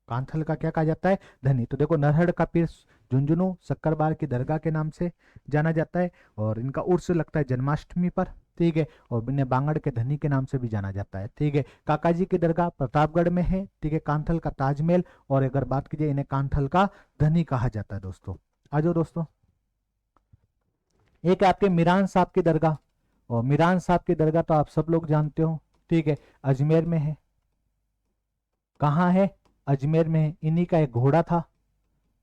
कांठल का क्या कहा जाता है, धनी। तो देखो नरहड़ का पीर झुंझुनू शक्करबार की दरगाह के नाम से जाना जाता है, और इनका उर्स लगता है जन्माष्टमी पर। ठीक है, और इन्हें बांगड़ के धनी के नाम से भी जाना जाता है। ठीक है, काका जी की दरगाह प्रतापगढ़ में है। ठीक है, कांठल का ताजमहल, और अगर बात कीजिए इन्हें कांठल का धनी कहा जाता है दोस्तों। आ जाओ दोस्तों, एक है आपके मीरान साहब की दरगाह। और मीरान साहब की दरगाह तो आप सब लोग जानते हो, ठीक है, अजमेर में है। कहाँ है, अजमेर में है। इन्हीं का एक घोड़ा था,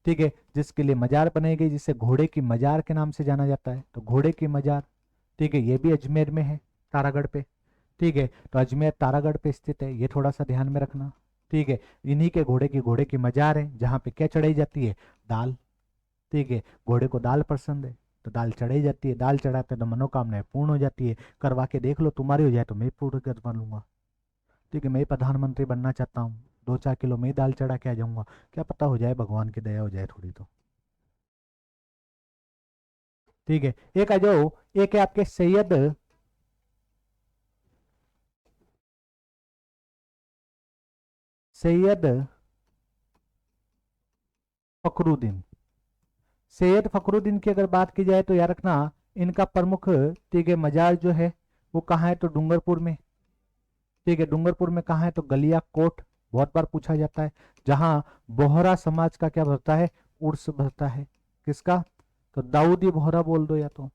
ठीक है, जिसके लिए मजार बनाई गई, जिसे घोड़े की मजार के नाम से जाना जाता है। तो घोड़े की मजार, ठीक है, ये भी अजमेर में है, तारागढ़ पे। ठीक है, तो अजमेर तारागढ़ पे स्थित है, ये थोड़ा सा ध्यान में रखना। ठीक है, इन्हीं के घोड़े की मजार है, जहाँ पे क्या चढ़ाई जाती है, दाल। ठीक है, घोड़े को दाल पसंद है, तो दाल चढ़ाई जाती है। दाल चढ़ाते तो मनोकामनाएं पूर्ण हो जाती है। करवा के देख लो, तुम्हारी हो जाए तो मैं पूर्ण करवा लूंगा। ठीक है, मैं प्रधानमंत्री बनना चाहता हूँ, 2-4 किलो मैं दाल चढ़ा के आ जाऊंगा, क्या पता हो जाए, भगवान की दया हो जाए थोड़ी तो। ठीक है, एक आ जाओ, एक है आपके सैयद फखरुद्दीन। सैयद फखरुद्दीन की अगर बात की जाए तो याद रखना इनका प्रमुख, ठीक है, मजार जो है वो कहाँ है, तो डूंगरपुर में। ठीक है, डूंगरपुर में कहाँ है, तो गलिया कोट। बहुत बार पूछा जाता है, जहां बोहरा समाज का क्या भरता है, उर्स भरता है। किसका, तो दाऊदी बोहरा बोल दो, या तो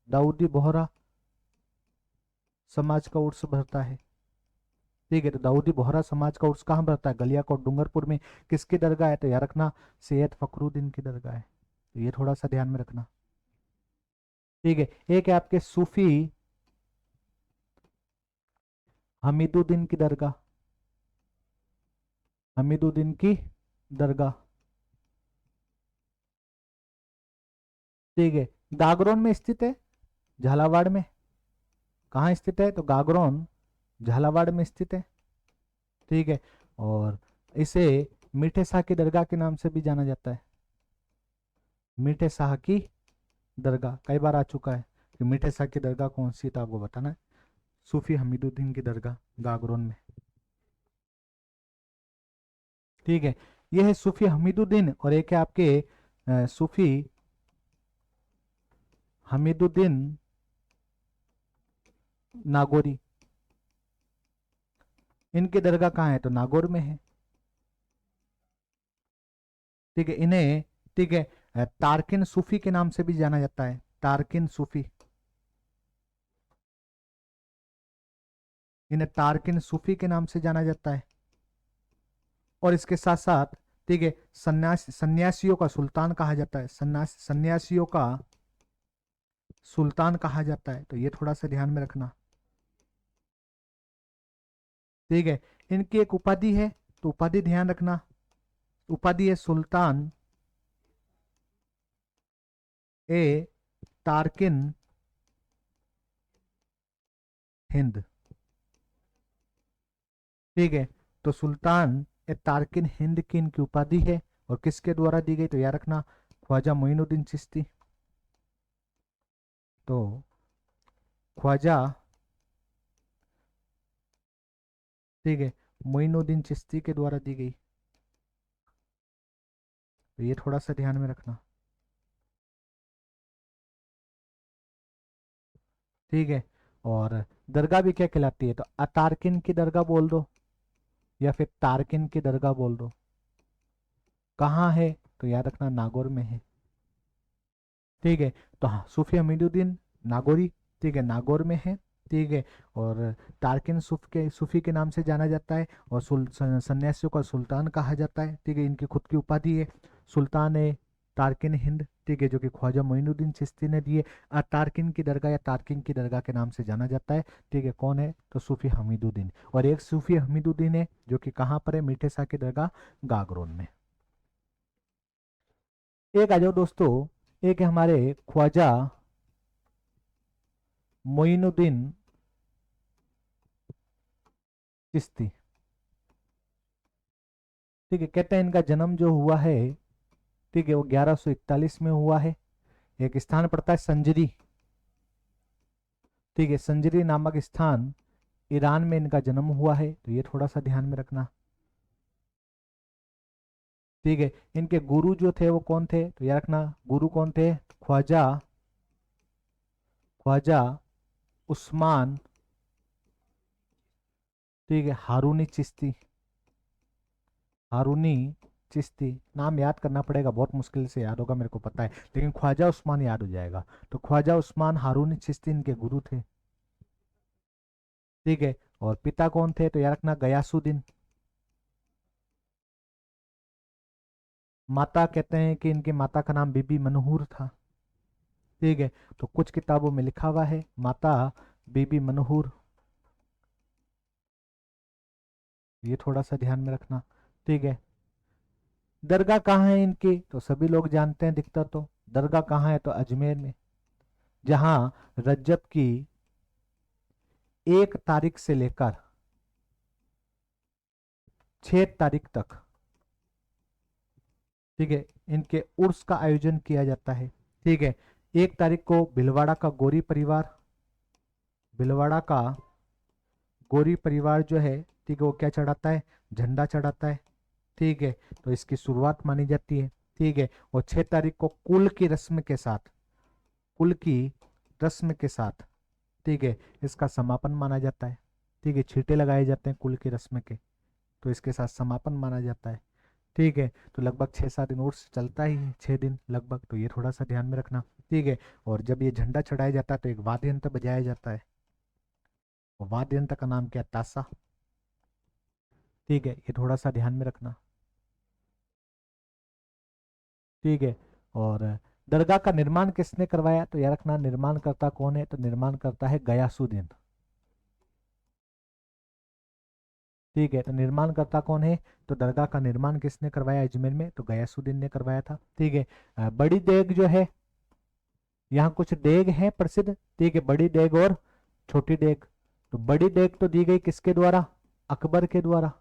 दाऊदी बोहरा समाज का उर्स भरता है। ठीक है, तो दाऊदी बोहरा समाज का उर्स कहाँ भरता है, गलियाकोट डूंगरपुर में। किसकी दरगाह है, तो याद रखना सैयद फखरुद्दीन की दरगाह है। तो ये थोड़ा सा ध्यान में रखना। ठीक है, एक है आपके सूफी हमीदुद्दीन की दरगाह। हमीदुद्दीन की दरगाह, ठीक है, गागरोन में स्थित है, झालावाड़ में। कहाँ स्थित है, तो गागरोन झालावाड़ में स्थित है। ठीक है, और इसे मीठे शाह की दरगाह के नाम से भी जाना जाता है। मीठे शाह की दरगाह कई बार आ चुका है कि मीठे शाह की दरगाह कौन सी, तो आपको बताना है। सूफी हमीदुद्दीन की दरगाह गागरोन में। ठीक है, ये है सूफी हमीदुद्दीन, और एक है आपके सूफी हमीदुद्दीन नागौरी। इनकी दरगाह कहाँ है, तो नागौर में है। ठीक है, इन्हें, ठीक है, तारकिन सूफी के नाम से भी जाना जाता है, तारकिन सूफी। इन्हें तारकिन सूफी के नाम से जाना जाता है। और इसके साथ साथ ठीक है। सन्यासियों का सुल्तान कहा जाता है, सन्यासियों का सुल्तान कहा जाता है, तो ये थोड़ा सा ध्यान में रखना। ठीक है। इनकी एक उपाधि है, तो उपाधि ध्यान रखना, उपाधि है सुल्तान ए तारकिन हिंद। ठीक है। तो सुल्तान ए तारकिन हिंद की इनकी उपाधि है, और किसके द्वारा दी गई, तो याद रखना ख्वाजा मोइनुद्दीन चिश्ती। तो ख्वाजा, ठीक है, मोइनुद्दीन चिश्ती के द्वारा दी गई, तो ये थोड़ा सा ध्यान में रखना। ठीक है। और दरगाह भी क्या कहलाती है, तो अतारकिन की दरगाह बोल दो या फिर तारकिन की दरगाह बोल दो। कहाँ है, तो याद रखना नागौर में है। ठीक है। तो हाँ, सूफी हमीदुद्दीन नागौरी, ठीक है, नागौर में है। ठीक है। और तारकिन सूफी के नाम से जाना जाता है, और सन्यासियों का सुल्तान कहा जाता है। ठीक है। इनकी खुद की उपाधि है सुल्तान है तारकिन हिंद, ठीक है, जो कि ख्वाजा मोइनुद्दीन चिश्ती ने दिए। तारकिन की दरगाह या तारकिन की दरगाह के नाम से जाना जाता है। ठीक है। कौन है, तो सूफी हमीदुद्दीन। और एक सूफी हमीदुद्दीन है जो कि कहाँ पर है, मीठे शाह की दरगाह गागरोन में। एक आ जाओ दोस्तों, एक है हमारे ख्वाजा मोइनुद्दीन चिश्ती। ठीक है। कहते हैं इनका जन्म जो हुआ है, ठीक है, वो 1141 में हुआ है। एक स्थान पड़ता है संजरी, ठीक है, संजरी नामक स्थान, ईरान में इनका जन्म हुआ है, तो ये थोड़ा सा ध्यान में रखना। ठीक है। इनके गुरु जो थे वो कौन थे, तो याद रखना गुरु कौन थे, ख्वाजा ख्वाजा उस्मान, ठीक है, हारूनी चिश्ती। हारूनी चिश्ती नाम याद करना पड़ेगा, बहुत मुश्किल से याद होगा मेरे को पता है, लेकिन ख्वाजा उस्मान याद हो जाएगा। तो ख्वाजा उस्मान हारूनी चिश्ती इनके गुरु थे। ठीक है। और पिता कौन थे, तो याद रखना गयासुद्दीन। माता कहते हैं कि इनकी माता का नाम बीबी मनहूर था। ठीक है। तो कुछ किताबों में लिखा हुआ है माता बीबी मनहूर, ये थोड़ा सा ध्यान में रखना। ठीक है। दरगाह कहाँ है इनकी, तो सभी लोग जानते हैं दिखता, तो दरगाह कहाँ है, तो अजमेर में, जहां रजब की 1 तारीख से लेकर 6 तारीख तक, ठीक है, इनके उर्स का आयोजन किया जाता है। ठीक है। 1 तारीख को भिलवाड़ा का गौरी परिवार, भिलवाड़ा का गौरी परिवार जो है, ठीक है, वो क्या चढ़ाता है, झंडा चढ़ाता है। ठीक है। तो इसकी शुरुआत मानी जाती है। ठीक है। और 6 तारीख को कुल की रस्म के साथ, कुल की रस्म के साथ, ठीक है, इसका समापन माना जाता है। ठीक है। छींटे लगाए जाते हैं कुल की रस्म के, तो इसके साथ समापन माना जाता है। ठीक है। तो लगभग 6-7 दिन उर्स चलता ही है, 6 दिन लगभग, तो ये थोड़ा सा ध्यान में रखना। ठीक है। और जब ये झंडा चढ़ाया जाता है तो एक वाद्य यंत्र बजाया जाता है, और वाद्य यंत्र का नाम क्या है, तासा। ठीक है। ये थोड़ा सा ध्यान में रखना। ठीक है। और दरगाह का निर्माण किसने करवाया, तो याद रखना निर्माण करता कौन है, तो निर्माण करता है गयासुद्दीन। ठीक है। तो निर्माण करता कौन है, तो दरगाह का निर्माण किसने करवाया अजमेर में, तो गयासुद्दीन ने करवाया था। ठीक है। बड़ी देग जो है, यहाँ कुछ देग है प्रसिद्ध, ठीक है, बड़ी देग और छोटी देग। तो बड़ी देग तो दी गई किसके द्वारा, अकबर के द्वारा,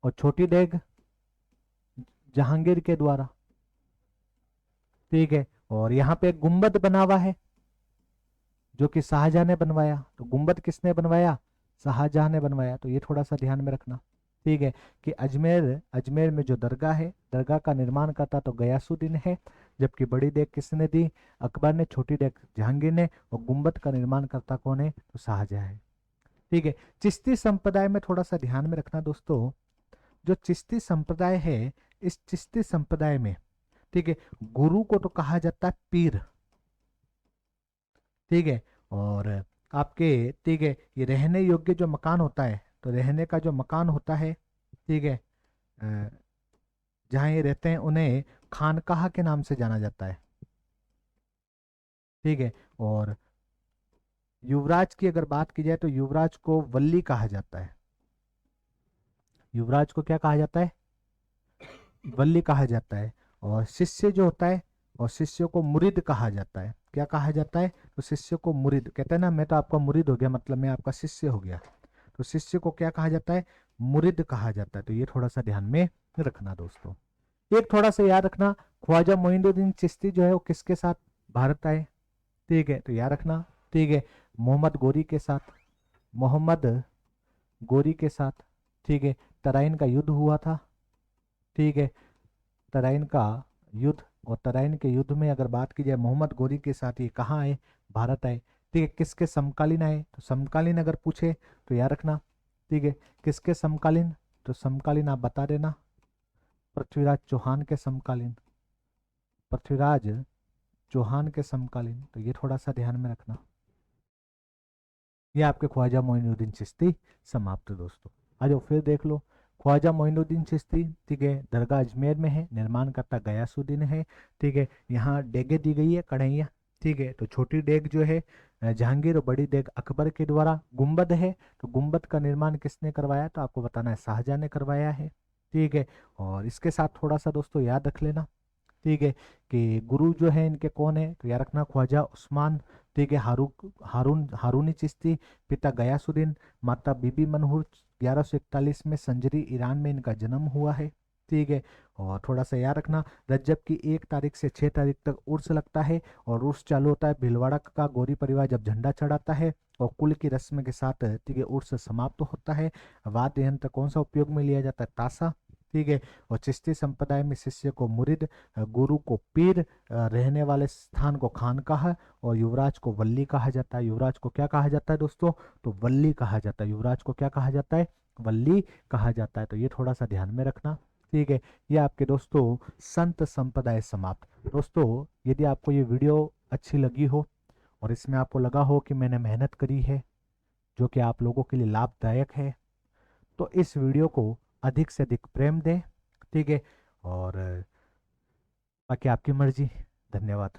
और छोटी देग जहांगीर के द्वारा। ठीक है। और यहाँ पे एक गुम्बद बना हुआ है जो कि शाहजहां ने बनवाया, तो गुम्बद किसने बनवाया, शाहजहां ने बनवाया, तो ये थोड़ा सा ध्यान में रखना। ठीक है। कि अजमेर अजमेर में जो दरगाह है, दरगाह का निर्माण करता तो गयासुद्दीन है, जबकि बड़ी देग किसने दी, अकबर ने, छोटी देग जहांगीर ने, और गुम्बद का निर्माण करता कौन है, तो शाहजहां है। ठीक है। चिश्ती संप्रदाय में थोड़ा सा ध्यान में रखना दोस्तों, जो चिश्ती संप्रदाय है, इस चिश्ती संप्रदाय में, ठीक है, गुरु को तो कहा जाता है पीर। ठीक है। और आपके, ठीक है, ये रहने योग्य जो मकान होता है, तो रहने का जो मकान होता है, ठीक है, जहाँ ये रहते हैं उन्हें खानकाह के नाम से जाना जाता है। ठीक है। और युवराज की अगर बात की जाए तो युवराज को वल्ली कहा जाता है। युवराज को क्या कहा जाता है? वल्ली कहा जाता है। और शिष्य जो होता है, और शिष्य को मुरीद कहा जाता है। क्या कहा जाता है? तो शिष्य को मुरीद कहते हैं ना, मैं तो आपका मुरीद हो गया, मतलब मैं आपका शिष्य हो गया। तो शिष्य को क्या कहा जाता है? मुरीद कहा जाता है। तो ये थोड़ा सा ध्यान में रखना दोस्तों। एक थोड़ा सा याद रखना, ख्वाजा मोइनुद्दीन चिश्ती जो है वो किसके साथ भारत आए? ठीक है, तो याद रखना। ठीक है, मोहम्मद गोरी के साथ, मोहम्मद गोरी के साथ। ठीक है, तराइन का युद्ध हुआ था। ठीक है, तराइन का युद्ध, और तराइन के युद्ध में अगर बात की जाए मोहम्मद गोरी के साथ ये कहाँ आए? भारत आए। ठीक है, किसके समकालीन आए? तो समकालीन अगर पूछे तो याद रखना। ठीक है, किसके समकालीन? तो समकालीन आप बता देना, पृथ्वीराज चौहान के समकालीन, पृथ्वीराज चौहान के समकालीन। तो ये थोड़ा सा ध्यान में रखना। ये आपके ख्वाजा मोइनुद्दीन चिश्ती समाप्त दोस्तों। आ जाओ फिर देख लो। ख्वाजा मोइनुद्दीन चिश्ती, ठीक है, दरगाह अजमेर में है, निर्माण करता गयासुद्दीन है। ठीक है, यहाँ डेगे दी गई है, कढ़ैया। ठीक है, तो छोटी डेग जो है जहांगीर, और बड़ी डेग अकबर के द्वारा। गुंबद है, तो गुंबद का निर्माण किसने करवाया? तो आपको बताना है शाहजहां ने करवाया है। ठीक है, और इसके साथ थोड़ा सा दोस्तों याद रख लेना। ठीक है, कि गुरु जो है इनके कौन है? तो याद रखना, ख्वाजा उस्मान। ठीक है, हारूनी चिश्ती, पिता गयासुद्दीन, माता बीबी मनहूर। 1141 में संजरी ईरान में इनका जन्म हुआ है। ठीक है, और थोड़ा सा याद रखना, रजब की 1 तारीख से 6 तारीख तक उर्स लगता है, और उर्स चालू होता है भीलवाड़ा का गौरी परिवार जब झंडा चढ़ाता है, और कुल की रस्म के साथ, ठीक है, उर्स समाप्त होता है। वाद्य यंत्र कौन सा उपयोग में लिया जाता है? ताशा। ठीक है, और चिश्ती संप्रदाय में शिष्य को मुरिद, गुरु को पीर, रहने वाले स्थान को खानकाह, और युवराज को वल्ली कहा जाता है। युवराज को क्या कहा जाता है दोस्तों? तो वल्ली कहा जाता है। युवराज को क्या कहा जाता है? वल्ली कहा जाता है। तो ये थोड़ा सा ध्यान में रखना। ठीक है, ये आपके दोस्तों संत संप्रदाय समाप्त। दोस्तों यदि आपको ये वीडियो अच्छी लगी हो, और इसमें आपको लगा हो कि मैंने मेहनत करी है जो कि आप लोगों के लिए लाभदायक है, तो इस वीडियो को अधिक से अधिक प्रेम दें। ठीक है, और बाकी आपकी मर्जी। धन्यवाद।